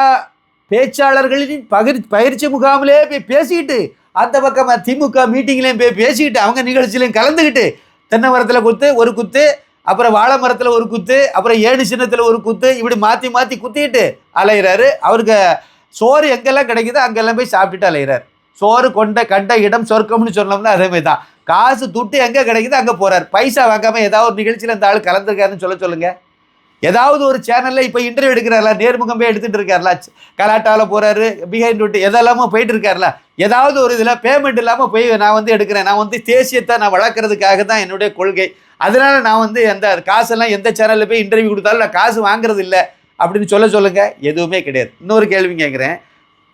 S1: பேச்சாளர்களின் பயிற்சி முகாமிலே போய் பேசிட்டு அந்த பக்கம் திமுக மீட்டிங்லேயும் போய் பேசிக்கிட்டு அவங்க நிகழ்ச்சியிலையும் கலந்துக்கிட்டு தென்னை மரத்தில் குத்து ஒரு குத்து, அப்புறம் வாழை மரத்தில் ஒரு குத்து, அப்புறம் ஏணி சின்னத்தில் ஒரு குத்து, இப்படி மாற்றி மாற்றி குத்திக்கிட்டு அலைகிறாரு. அவருக்கு சோறு எங்கெல்லாம் கிடைக்குதோ அங்கெல்லாம் போய் சாப்பிட்டுட்டு அலைகிறார். சோறு கண்ட இடம் சொர்க்கம்னு சொன்னோம்னா அதே மாதிரி தான். காசு துட்டு எங்கே கிடைக்குதோ அங்கே போகிறார். பைசா வாங்காமல் ஏதாவது ஒரு நிகழ்ச்சியில் இந்த ஆள் கலந்துருக்காருன்னு சொல்லுங்கள். ஏதாவது ஒரு சேனலில் இப்போ இன்டர்வியூ எடுக்கிறாரா, நேர்முகம் போய் எடுத்துகிட்டு இருக்காருல, கலாட்டாவில் போகிறாரு, பிஹைண்ட் விட்டு எதெல்லாமோ போயிட்டு இருக்காருல, ஏதாவது ஒரு இதில் பேமெண்ட் இல்லாமல் போய் நான் வந்து எடுக்கிறேன், நான் வந்து தேசியத்தை நான் வளர்க்குறதுக்காக தான் என்னுடைய கொள்கை, அதனால் நான் வந்து அந்த காசெல்லாம் எந்த சேனலில் போய் இன்டர்வியூ கொடுத்தாலும் நான் காசு வாங்குறது இல்லை அப்படின்னு சொல்லுங்கள். எதுவுமே கிடையாது. இன்னொரு கேள்வி கேட்குறேன்.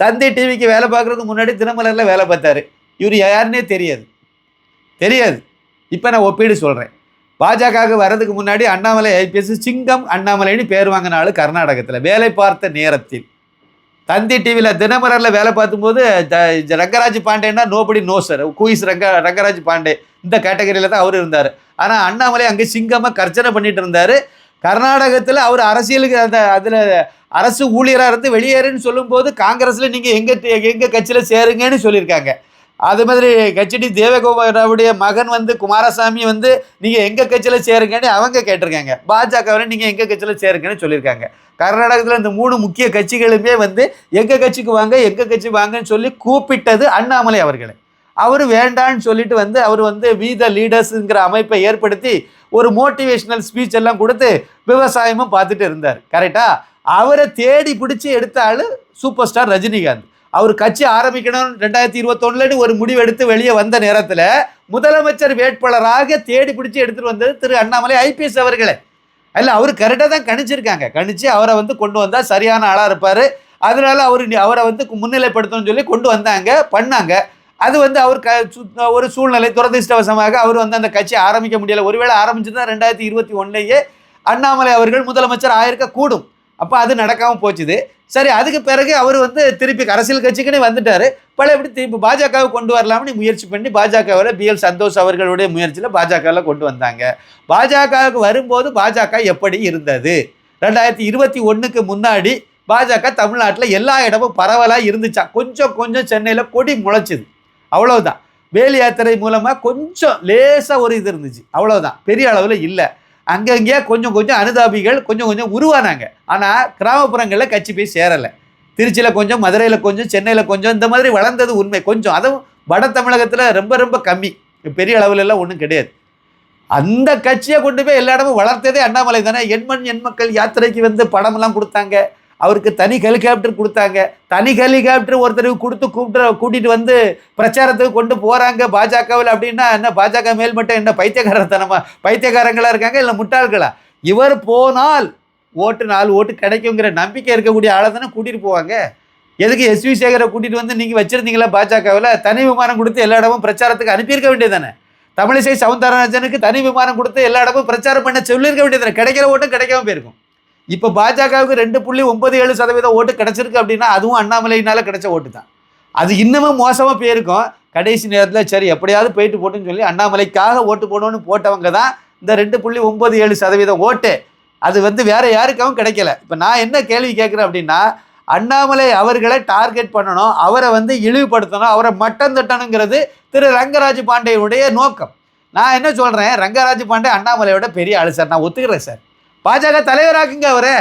S1: தந்தை டிவிக்கு வேலை பார்க்குறதுக்கு முன்னாடி தினமலரில் வேலை பார்த்தாரு. இவர் யாருன்னே தெரியாது. இப்போ நான் ஒப்பீடு சொல்கிறேன். பாஜகவுக்கு வர்றதுக்கு முன்னாடி அண்ணாமலை ஐபிஎஸ் சிங்கம் அண்ணாமலைன்னு பேர் வாங்கின ஆள் கர்நாடகத்தில். வேலை பார்த்த நேரத்தில் தந்தி டிவியில் தினமலரில் வேலை பார்க்கும்போது ரங்கராஜ் பாண்டேன்னா நோபடி நோ சார், குயிஸ் ரங்கராஜ் பாண்டே இந்த கேட்டகரியில் தான் அவர் இருந்தார். ஆனால் அண்ணாமலை அங்கே சிங்கமாக கர்ச்சனை பண்ணிட்டு இருந்தார். கர்நாடகத்தில் அவர் அரசியலுக்கு அதில் அரசு ஊழியராக இருந்து வெளியேறுன்னு சொல்லும்போது காங்கிரஸில் நீங்கள் எங்கள் கட்சியில் சேருங்கன்னு சொல்லியிருக்காங்க. அது மாதிரி கட்சிடி தேவகோபாலுடைய மகன் வந்து குமாரசாமி வந்து நீங்கள் எங்கள் கட்சியில் சேருங்கன்னு அவங்க கேட்டிருக்காங்க. பாஜகவில் நீங்கள் எங்கள் கட்சியில் சேருங்கன்னு சொல்லியிருக்காங்க. கர்நாடகத்தில் இந்த 3 முக்கிய கட்சிகளுமே வந்து எங்கள் கட்சிக்கு வாங்க எங்கள் கட்சி வாங்கன்னு சொல்லி கூப்பிட்டது அண்ணாமலை அவர்களை. அவர் வேண்டான்னு சொல்லிட்டு வந்து அவர் வந்து வி த லீடர்ஸுங்கிற அமைப்பை ஏற்படுத்தி ஒரு மோட்டிவேஷ்னல் ஸ்பீச் எல்லாம் கொடுத்து விவசாயமும் பார்த்துட்டு இருந்தார். கரெக்டாக அவரை தேடி பிடிச்சி எடுத்த ஆள் சூப்பர் ஸ்டார் ரஜினிகாந்த். அவர் கட்சி ஆரம்பிக்கணும் 2021 ஒரு முடிவு எடுத்து வெளியே வந்த நேரத்தில் முதலமைச்சர் வேட்பாளராக தேடி பிடிச்சி எடுத்துகிட்டு வந்தது திரு அண்ணாமலை ஐபிஎஸ் அவர்களே. இல்லை அவர் கரெக்டாக தான் கணிச்சிருக்காங்க. கணிச்சு அவரை வந்து கொண்டு வந்தால் சரியான ஆளாக இருப்பார், அதனால அவரை வந்து முன்னிலைப்படுத்தணும்னு சொல்லி கொண்டு வந்தாங்க, பண்ணாங்க. அது வந்து அவர் ஒரு சூழ்நிலை துரதிருஷ்டவசமாக அவர் வந்து அந்த கட்சி ஆரம்பிக்க முடியலை. ஒருவேளை ஆரம்பிச்சுதான் 2021 அண்ணாமலை அவர்கள் முதலமைச்சர் ஆயிருக்க கூடும். அப்போ அது நடக்காமல் போச்சுது. சரி, அதுக்கு பிறகு அவர் வந்து திருப்பி அரசியல் கட்சிக்குன்னே வந்துட்டார். எப்படி திருப்பி பாஜகவை கொண்டு வரலாம்னு முயற்சி பண்ணி பாஜகவில் BL சந்தோஷ் அவர்களுடைய முயற்சியில் பாஜகவில் கொண்டு வந்தாங்க. பாஜகவுக்கு வரும்போது பாஜக எப்படி இருந்தது? 2021 முன்னாடி பாஜக தமிழ்நாட்டில் எல்லா இடமும் பரவலாக இருந்துச்சா? கொஞ்சம் சென்னையில் கொடி முளைச்சிது, அவ்வளவுதான். வேலி யாத்திரை மூலமாக கொஞ்சம் லேசாக ஒரு இது இருந்துச்சு, அவ்வளோதான். பெரிய அளவில் இல்லை. அங்கங்கே கொஞ்சம் அனுதாபிகள் கொஞ்சம் உருவானாங்க. ஆனால் கிராமப்புறங்களில் கட்சி போய் சேரலை. திருச்சியில் கொஞ்சம், மதுரையில் கொஞ்சம், சென்னையில் கொஞ்சம், இந்த மாதிரி வளர்ந்தது உண்மை. கொஞ்சம், அதுவும் வட தமிழகத்தில் ரொம்ப கம்மி, பெரிய அளவுலலாம் ஒன்றும் கிடையாது. அந்த கட்சியை கொண்டு போய் எல்லா இடமும் வளர்த்ததே அண்ணாமலை தானே. எண் மக்கள் யாத்திரைக்கு வந்து படமெல்லாம் கொடுத்தாங்க, அவருக்கு தனி ஹெலிகாப்டர் கொடுத்தாங்க. தனி ஹெலிகாப்டர் ஒருத்தருக்கு கூட்டிகிட்டு வந்து பிரச்சாரத்துக்கு கொண்டு போகிறாங்க பாஜகவில். அப்படின்னா என்ன, பாஜக மேல்மட்டம் என்ன பைத்தியக்காரங்களாக இருக்காங்க, இல்லை முட்டாள்களா? இவர் போனால் 4 ஓட்டு கிடைக்குங்கிற நம்பிக்கை இருக்கக்கூடிய ஆளை தானே கூட்டிகிட்டு போவாங்க. எதுக்கு SV சேகரை கூட்டிகிட்டு வந்து நீங்கள் வச்சுருந்தீங்களா பாஜகவில்? தனி விமானம் கொடுத்து எல்லா இடமும் பிரச்சாரத்துக்கு அனுப்பியிருக்க வேண்டியது தானே. தமிழிசை சவுந்தரராஜனுக்கு தனி விமானம் கொடுத்து எல்லா இடமும் பிரச்சாரம் பண்ண சொல்லியிருக்க வேண்டியது தானே. கிடைக்கிற ஓட்டும் கிடைக்காம போயிருக்கும். இப்போ பாஜகவுக்கு 2.97% ஓட்டு கிடச்சிருக்கு அப்படின்னா அதுவும் அண்ணாமலையினால் கிடைச்ச ஓட்டு தான். அது இன்னமும் மோசமாக போயிருக்கும். கடைசி நேரத்தில் சரி எப்படியாவது போயிட்டு போட்டுன்னு சொல்லி அண்ணாமலைக்காக ஓட்டு போடணும்னு போட்டவங்க தான் இந்த 2.97% ஓட்டு. அது வந்து வேறு யாருக்காகவும் கிடைக்கல. இப்போ நான் என்ன கேள்வி கேட்குறேன் அப்படின்னா, அண்ணாமலை அவர்களை டார்கெட் பண்ணணும், அவரை வந்து இழிவுபடுத்தணும், அவரை மட்டம் தட்டணுங்கிறது திரு ரங்கராஜ் பாண்டேயுடைய நோக்கம். நான் என்ன சொல்கிறேன், ரங்கராஜ் பாண்டே அண்ணாமலையோட பெரிய ஆளு சார், நான் ஒத்துக்கிறேன் சார். பாஜக தலைவராக்குங்க அவரை.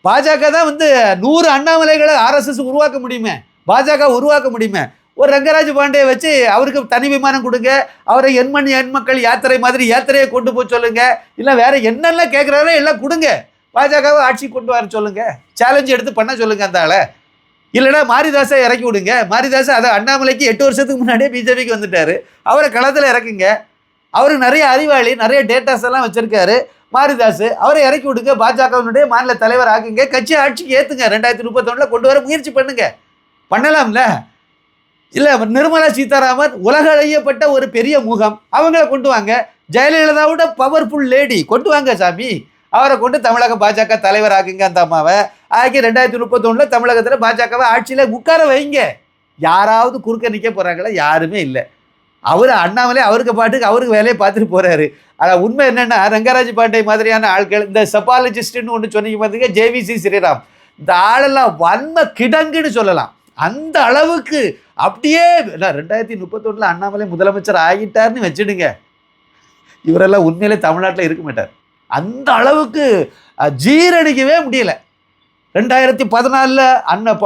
S1: பாஜக தான் வந்து 100 அண்ணாமலைகளை RSS உருவாக்க முடியுமே, பாஜக உருவாக்க முடியுமே. ஒரு ரங்கராஜ் பாண்டே வச்சு அவருக்கு தனி விமானம் கொடுங்க, அவரை எண் மக்கள் யாத்திரை மாதிரி யாத்திரையை கொண்டு போய் சொல்லுங்க, இல்லை வேற என்னெல்லாம் கேட்குறாரோ எல்லாம் கொடுங்க, பாஜகவை ஆட்சி கொண்டு வர சொல்லுங்க, சேலஞ்சு எடுத்து பண்ண சொல்லுங்க அந்த ஆளை. இல்லைனா மாரிதாஸை இறக்கி விடுங்க. மாரிதாஸ் அதை அண்ணாமலைக்கு 8 வருஷத்துக்கு முன்னாடியே பிஜேபிக்கு வந்துட்டார், அவரை களத்தில் இறக்குங்க. அவரு நிறைய அறிவாளி, நிறைய டேட்டாஸ் எல்லாம் வச்சிருக்காரு மாரிதாஸ், அவரை இறக்கி விடுங்க, பாஜகவினுடைய மாநில தலைவர் ஆக்குங்க, கட்சி ஆட்சிக்கு ஏற்றுங்க, 2031 கொண்டு வர முயற்சி பண்ணுங்க. பண்ணலாம்ல? இல்லை, நிர்மலா சீதாராமன் உலக அழியப்பட்ட ஒரு பெரிய முகம், அவங்கள கொண்டு வாங்க. ஜெயலலிதாவோட பவர்ஃபுல் லேடி கொண்டு வாங்க சாமி, அவரை கொண்டு தமிழக பாஜக தலைவர் ஆக்குங்க. அந்த அம்மாவை ஆக்கி 2031 தமிழகத்தில் பாஜகவை ஆட்சியில் உட்கார வைங்க. யாராவது குறுக்க நிற்க போகிறாங்களா? யாருமே இல்லை. அவர் அண்ணாமலை அவருக்கு பாட்டுக்கு அவருக்கு வேலையை பார்த்துட்டு போகிறாரு. ஆனால் உண்மை என்னென்னா, ரங்கராஜ் பாண்டே மாதிரியான ஆட்கள், இந்த செப்பாலஜிஸ்ட்னு ஒன்று சொன்னீங்க பார்த்தீங்க, JVC ஸ்ரீராம், இந்த ஆளெல்லாம் வன்ம கிடங்குன்னு சொல்லலாம். அந்த அளவுக்கு அப்படியே 2031 அண்ணாமலை முதலமைச்சர் ஆகிட்டார்னு வச்சுடுங்க, இவரெல்லாம் உண்மையிலே தமிழ்நாட்டில் இருக்க மாட்டார். அந்த அளவுக்கு ஜீரணிக்கவே முடியல. 2014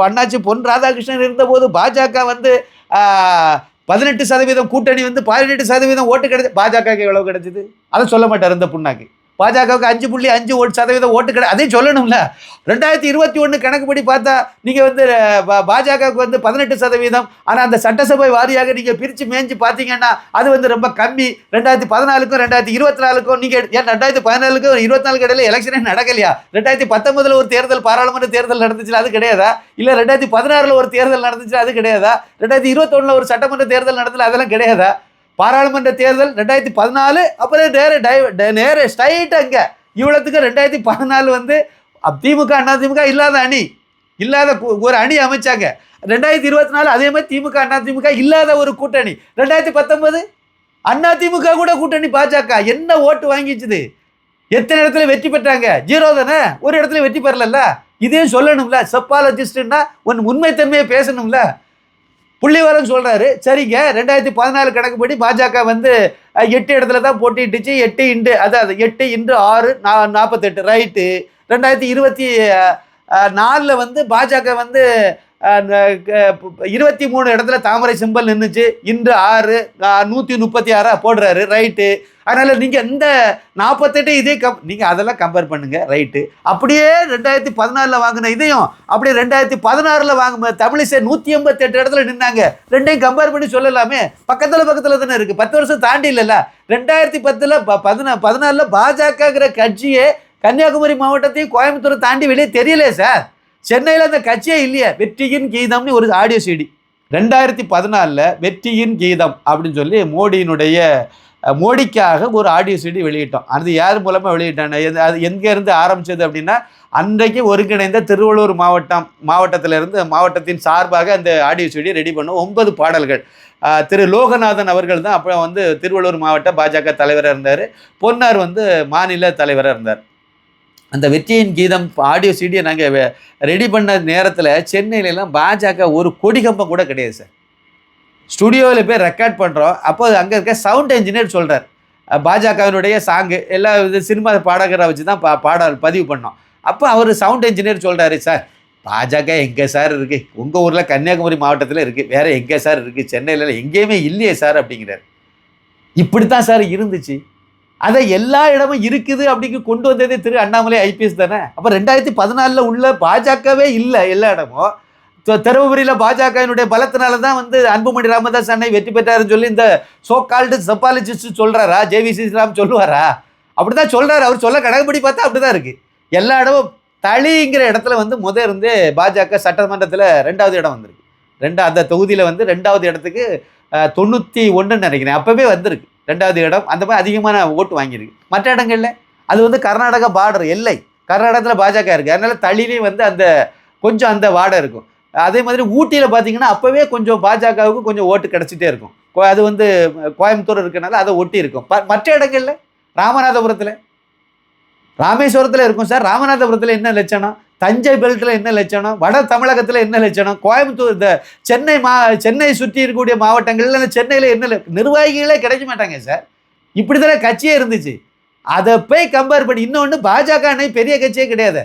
S1: அண்ணாச்சி பொன் ராதாகிருஷ்ணன் இருந்தபோது பாஜக வந்து 18% கூட்டணி வந்து 18% ஓட்டு கிடைச்சது. பாஜகவுக்கு எவ்வளவு கிடைச்சது அதை சொல்ல மாட்டார் இந்த புண்ணாக்கு. பாஜகவுக்கு 5.5% ஓட்டு அதையும் சொல்லணும்ல. 2021 கணக்குப்படி பார்த்தா நீங்கள் வந்து பாஜகவுக்கு வந்து 18%. ஆனால் அந்த சட்டசபை வாரியாக நீங்கள் பிரித்து மேய்ஞ்சி பார்த்தீங்கன்னா அது வந்து ரொம்ப கம்மி. 2014க்கும் 2024க்கும் நீங்கள் ஏன் 2014க்கும் 24 இடையில எலெக்ஷனே நடக்கலையா? 2019 ஒரு தேர்தல், பாராளுமன்ற தேர்தல் நடந்துச்சு, அது கிடையாதா? இல்லை 2016 ஒரு தேர்தல் நடந்துச்சு, அது கிடையாதா? 2021 ஒரு சட்டமன்ற தேர்தல் நடந்தல, அதெல்லாம் கிடையாதா? பாராளுமன்ற தேர்தல் 2014, அப்புறம் நேர ஸ்ட்ரைட் அங்கே இவ்வளோத்துக்கு 2014 வந்து திமுக அதிமுக இல்லாத அணி, இல்லாத ஒரு அணி அமைச்சாங்க. 2024 அதே மாதிரி திமுக அதிமுக இல்லாத ஒரு கூட்டணி. 2019 அதிமுக கூட கூட்டணி. பாஜக என்ன ஓட்டு வாங்கிச்சுது? எத்தனை இடத்துல வெற்றி பெற்றாங்க? 0 தானே. ஒரு இடத்துல வெற்றி பெறல. இதே சொல்லணும்ல. செப்பாலஜிஸ்ட்னா உண்மைத்தன்மையை பேசணும்ல. புள்ளிவரம் சொல்றாரு, சரிங்க. 2014 கணக்குப்படி பாஜக வந்து 8 இடத்துல தான் போட்டிட்டுச்சு. 8x6 48 right. 2024 வந்து பாஜக வந்து 23 இடத்துல தாமரை சிம்பல் நின்றுச்சு. இன்று 6 136 போடுறாரு, ரைட்டு. அதனால் நீங்கள் இந்த 48 இதே நீங்கள் அதெல்லாம் கம்பேர் பண்ணுங்கள், ரைட்டு. அப்படியே 2014 வாங்கின இதையும் அப்படியே 2016 வாங்க தமிழிசை 188 இடத்துல நின்னாங்க. ரெண்டையும் கம்பேர் பண்ணி சொல்லலாமே. பக்கத்தில் தானே இருக்குது. 10 வருஷம் தாண்டி இல்லைல்ல. 2014 பாஜகங்கிற கட்சியே கன்னியாகுமரி மாவட்டத்தையும் கோயம்புத்தூரை தாண்டி வெளியே தெரியலையே சார். சென்னையில் அந்த கட்சியே இல்லையே. வெற்றியின் கீதம்னு ஒரு ஆடியோ சிடி 2014 வெற்றியின் கீதம் அப்படின்னு சொல்லி மோடிக்காக ஒரு ஆடியோ சிடி வெளியிட்டோம். அது யார் மூலமாக வெளியிட்டாங்க? அது எங்கேருந்து ஆரம்பித்தது அப்படின்னா, அன்றைக்கு ஒருங்கிணைந்த திருவள்ளூர் மாவட்டத்திலிருந்து மாவட்டத்தின் சார்பாக அந்த ஆடியோ சிடி ரெடி பண்ணோம். 9 பாடல்கள். திரு லோகநாதன் அவர்கள் தான் அப்புறம் வந்து திருவள்ளூர் மாவட்ட பாஜக தலைவராக இருந்தார். பொன்னார் வந்து மாநில தலைவராக இருந்தார். அந்த வெற்றியின் கீதம் ஆடியோ சிடியை நாங்கள் ரெடி பண்ண நேரத்தில் சென்னையிலலாம் பாஜக ஒரு கொடி கம்பம் கூட கிடையாது சார். ஸ்டுடியோவில் போய் ரெக்கார்ட் பண்ணுறோம். அப்போ அங்கே இருக்க சவுண்ட் இன்ஜினியர் சொல்கிறார், பாஜகவினுடைய சாங்கு எல்லா சினிமா பாடகரை வச்சு தான் பாடல் பதிவு பண்ணோம். அப்போ அவர் சவுண்ட் இன்ஜினியர் சொல்கிறாரு, சார் பாஜக எங்கே சார் இருக்குது? உங்கள் ஊரில் கன்னியாகுமரி மாவட்டத்தில் இருக்குது, வேறு எங்கே சார் இருக்குது? சென்னையில் எங்கேயுமே இல்லையே சார் அப்படிங்கிறார். இப்படித்தான் சார் இருந்துச்சு. அதை எல்லா இடமும் இருக்குது அப்படிங்க கொண்டு வந்ததே திரு அண்ணாமலை ஐபிஎஸ் தானே. அப்போ 2014 உள்ள பாஜகவே இல்லை எல்லா இடமும். தருமபுரியில் பாஜகவினுடைய பலத்தினால தான் வந்து அன்புமணி ராமதாஸ் அன்னை வெற்றி பெற்றாருன்னு சொல்லி இந்த சோகால்டு செப்பாலஜிஸ்ட் சொல்கிறாரா? ஜேவிசி ஸ்ரீராம் சொல்லுவாரா? அப்படி தான் சொல்கிறாரு. அவர் சொல்ல கணக்குப்படி பார்த்தா அப்படி தான் இருக்குது. எல்லா இடமும் தளிங்கிற இடத்துல வந்து இருந்து பாஜக சட்டமன்றத்தில் 2வது இடம் வந்திருக்கு. அந்த தொகுதியில் வந்து 2வது இடத்துக்கு 91 நினைக்கிறேன். அப்போவே வந்திருக்கு 2வது இடம். அந்த மாதிரி அதிகமான ஓட்டு வாங்கியிருக்கு. மற்ற இடங்களில் அது வந்து கர்நாடகா பார்டர் எல்லை, கர்நாடகத்தில் பாஜக இருக்குது. அதனால் தளிலையும் வந்து அந்த கொஞ்சம் அந்த வாடை இருக்கும். அதே மாதிரி ஊட்டியில் பார்த்தீங்கன்னா அப்போவே கொஞ்சம் பாஜகவுக்கு கொஞ்சம் ஓட்டு கிடச்சிட்டே இருக்கும். அது வந்து கோயம்புத்தூர் இருக்கனால அதை ஒட்டி இருக்கும். மற்ற இடங்களில் ராமேஸ்வரத்தில் இருக்கும் சார். ராமநாதபுரத்தில் என்ன லட்சணம்? தஞ்சை பெல்ட்டில் என்ன லட்சணம்? வட தமிழகத்தில் என்ன லட்சணம்? கோயம்புத்தூர் இந்த சென்னை சுற்றி இருக்கக்கூடிய மாவட்டங்களில் சென்னையில் என்ன நிர்வாகிகளே கிடைக்க மாட்டாங்க சார். இப்படி தானே கட்சியே இருந்துச்சு. அதை போய் கம்பேர் பண்ணி இன்னொன்று, பாஜக அணை பெரிய கட்சியே கிடையாது.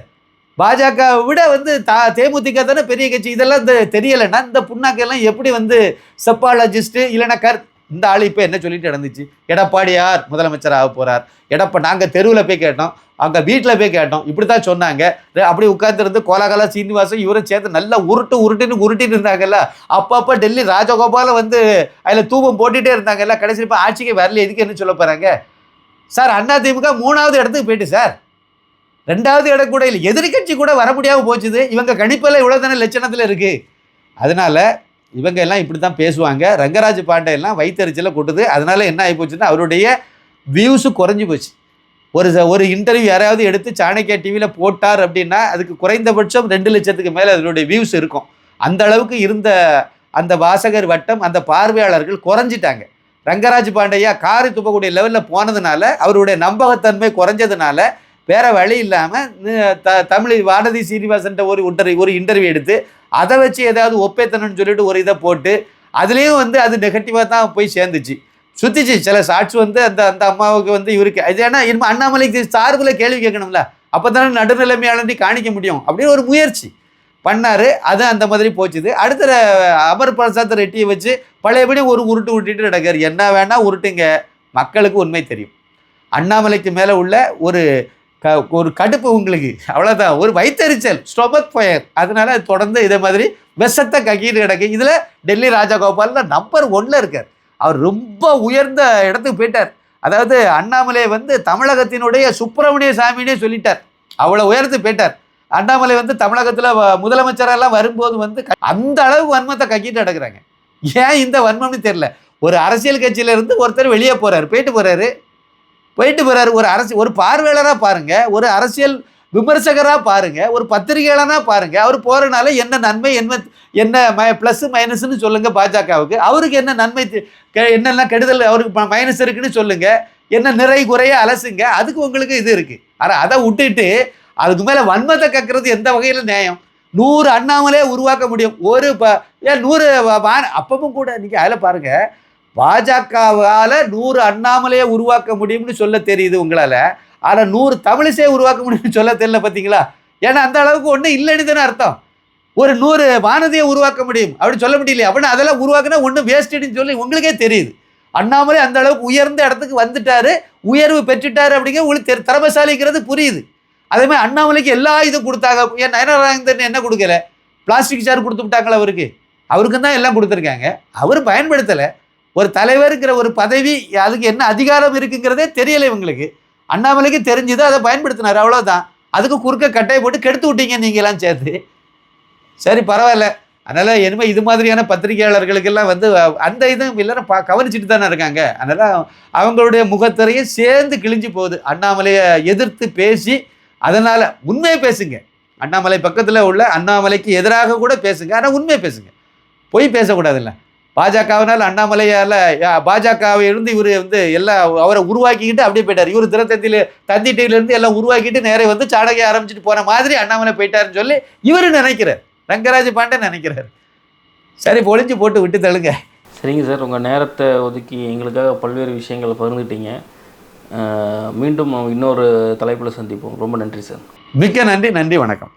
S1: பாஜக விட வந்து தேமுதிக தானே பெரிய கட்சி. இதெல்லாம் தெரியலைன்னா இந்த புண்ணாக்கெல்லாம் எப்படி வந்து செப்பாலஜிஸ்ட்டு இல்லைன்னா இந்த ஆள் இப்போ என்ன சொல்லிட்டு நடந்துச்சு? எடப்பாடியார் முதலமைச்சர் ஆக போகிறார். நாங்கள் தெருவில் போய் கேட்டோம், அங்கே வீட்டில் போய் கேட்டோம். இப்படி தான் சொன்னாங்க. அப்படி உட்காந்துருந்து கோலாகலா சீனிவாசன் இவரை சேர்த்து நல்லா உருட்டின்னு இருந்தாங்கல்ல. அப்பப்போ டெல்லி ராஜகோபாலை வந்து அதில் தூபம் போட்டுகிட்டே இருந்தாங்கல்ல. கடைசி இப்போ ஆட்சிக்கு வரல. எதுக்கு என்ன சொல்ல போகிறாங்க சார்? அதிமுக 3வது இடத்துக்கு போயிட்டு சார். 2வது இடம் கூட இல்லை. எதிர்கட்சி கூட வர முடியாமல் போச்சுது. இவங்க கணிப்பெல்லாம் இவ்வளோ தானே லட்சணத்தில் இருக்குது. அதனால் இவங்க எல்லாம் இப்படி தான் பேசுவாங்க. ரங்கராஜ் பாண்டே எல்லாம் வயிற்றுச்சலை கொட்டுது. அதனால் என்ன ஆகி போச்சுன்னா அவருடைய வியூஸு குறைஞ்சி போச்சு. ஒரு இன்டர்வியூ யாராவது எடுத்து சாணக்கியா டிவியில் போட்டார் அப்படின்னா அதுக்கு குறைந்தபட்சம் 2 லட்சத்துக்கு மேலே அதனுடைய வியூஸ் இருக்கும். அந்த அளவுக்கு இருந்த அந்த வாசகர் வட்டம், அந்த பார்வையாளர்கள் குறைஞ்சிட்டாங்க. ரங்கராஜ் பாண்டையா காரி துப்பக்கூடிய லெவலில் போனதுனால, அவருடைய நம்பகத்தன்மை குறைஞ்சதுனால வேற வழி இல்லாமல் தமிழ் வானதி சீனிவாசன்ட்ட ஒரு இன்டர்வியூ எடுத்து அதை வச்சு ஏதாவது ஒப்பேத்தனம்னு சொல்லிட்டு ஒரு இதை போட்டு அதுலேயும் வந்து அது நெகட்டிவாக தான் போய் சேர்ந்துச்சு, சுற்றிச்சு. சில ஷார்ட்ஸ் வந்து அந்த அந்த அம்மாவுக்கு வந்து இவருக்கு இது ஏன்னா இனிமேல் அண்ணாமலைக்கு சார்பில் கேள்வி கேட்கணும்ல, அப்போ தானே நடுநிலைமையாளர்னு காணிக்க முடியும் அப்படின்னு ஒரு முயற்சி பண்ணார். அது அந்த மாதிரி போச்சுது. அடுத்த அமர் பிரசாத் ரெட்டியை வச்சு பழையபடி ஒரு உருட்டு உருட்டிட்டு நடக்கார். என்ன வேணால் உருட்டுங்க, மக்களுக்கு உண்மை தெரியும். அண்ணாமலைக்கு மேலே உள்ள ஒரு கடுப்பு உங்களுக்கு அவ்வளோதான், ஒரு வயிற்றெரிச்சல், ஸ்டொமக் ஃபயர். அதனால தொடர்ந்து இதே மாதிரி விஷத்தை கக்கிட்டு கிடக்கு. இதில் டெல்லி ராஜகோபாலில் நம்பர் 1ல் இருக்கார். அவர் ரொம்ப உயர்ந்த இடத்துக்கு போயிட்டார். அதாவது அண்ணாமலை வந்து தமிழகத்தினுடைய சுப்பிரமணிய சாமினே சொல்லிட்டார், அவ்வளோ உயரத்துக்கு போயிட்டார். அண்ணாமலை வந்து தமிழகத்தில் முதலமைச்சரெல்லாம் வரும்போது வந்து அந்த அளவு வன்மத்தை கக்கிட்டு நடக்கிறாங்க. ஏன் இந்த வன்மம்னு தெரியல. ஒரு அரசியல் கட்சியிலேருந்து ஒருத்தர் வெளியே போகிறார், போயிட்டு போகிறாரு. ஒரு பார்வையாளராக பாருங்கள், ஒரு அரசியல் விமர்சகராக பாருங்கள், ஒரு பத்திரிகையாளராக பாருங்கள். அவர் போகிறனால என்ன நன்மை, என்ன ப்ளஸ் மைனஸ்ன்னு சொல்லுங்கள் பாஜகவுக்கு. அவருக்கு என்ன நன்மை, என்னெல்லாம் கெடுதல் அவருக்கு மைனஸ் இருக்குன்னு சொல்லுங்கள். என்ன நிறை குறைய அலசுங்க. அதுக்கு உங்களுக்கு இது இருக்குது. ஆனால் அதை விட்டுட்டு அதுக்கு மேலே வன்மத்தை கக்கிறது எந்த வகையில் நியாயம்? 100 அண்ணாமலையே உருவாக்க முடியும். 100 அப்பவும் கூட நீங்கள் அதில் பாருங்கள், பாஜகவால் 100 அண்ணாமலையை உருவாக்க முடியும்னு சொல்ல தெரியுது உங்களால். ஆனால் 100 தமிழிசையை உருவாக்க முடியும்னு சொல்ல தெரியல, பார்த்தீங்களா? ஏன்னா அந்த அளவுக்கு ஒன்றும் இல்லைன்னு தானே அர்த்தம். ஒரு 100 வானதியை உருவாக்க முடியும் அப்படின்னு சொல்ல முடியலையே. அப்படின்னா அதெல்லாம் உருவாக்குனா ஒன்றும் வேஸ்ட்டுன்னு சொல்லி உங்களுக்கே தெரியுது. அண்ணாமலை அந்த அளவுக்கு உயர்ந்த இடத்துக்கு வந்துட்டார், உயர்வு பெற்றுட்டார் அப்படிங்கிற உங்களுக்கு திறமைசாலிங்கிறது புரியுது. அதேமாதிரி அண்ணாமலைக்கு எல்லா இதுவும் கொடுத்தாங்க. ஏன் நயனாராயணன் என்ன கொடுக்கல? பிளாஸ்டிக் சேர் கொடுத்து விட்டாங்களா? அவருக்கு தான் எல்லாம் கொடுத்துருக்காங்க. அவர் பயன்படுத்தலை. ஒரு தலைவருங்கிற ஒரு பதவி, அதுக்கு என்ன அதிகாரம் இருக்குங்கிறதே தெரியலை இவங்களுக்கு. அண்ணாமலைக்கு தெரிஞ்சுது, அதை பயன்படுத்தினார், அவ்வளோதான். அதுக்கு குறுக்க கட்டையை போட்டு கெடுத்து விட்டீங்க நீங்களாம் சேர்த்து. சரி, பரவாயில்ல. அதனால் இனிமேல் இது மாதிரியான பத்திரிகையாளர்களுக்கெல்லாம் வந்து அந்த இதுவும் எல்லாரும் கவனிச்சுட்டு தானே இருக்காங்க. அதனால் அவங்களுடைய முகத்திரையும் சேர்ந்து கிழிஞ்சு போகுது. அண்ணாமலையை எதிர்த்து பேசி, அதனால் உண்மையை பேசுங்க. அண்ணாமலை பக்கத்தில் உள்ள அண்ணாமலைக்கு எதிராக கூட பேசுங்க, ஆனால் உண்மையை பேசுங்க, பொய் பேசக்கூடாதுல்ல. பாஜகவினால் அண்ணாமலையால் பாஜகவை இருந்து இவர் வந்து எல்லாம் அவரை உருவாக்கிக்கிட்டு அப்படியே போயிட்டார். இவர் தந்திட்டிலேருந்து எல்லாம் உருவாக்கிட்டு நேரே வந்து சாடகை ஆரம்பிச்சுட்டு போன மாதிரி அண்ணாமலை போயிட்டாருன்னு சொல்லி இவர் நினைக்கிறார், ரங்கராஜ் பாண்டே நினைக்கிறார். சரி, பொழிஞ்சு போட்டு விட்டு தள்ளுங்க.
S2: சரிங்க சார், உங்கள் நேரத்தை ஒதுக்கி எங்களுக்காக பல்வேறு விஷயங்களை பகிர்ந்துட்டீங்க. மீண்டும் இன்னொரு தலைப்பில் சந்திப்போம். ரொம்ப நன்றி சார்.
S1: மிக்க நன்றி. நன்றி, வணக்கம்.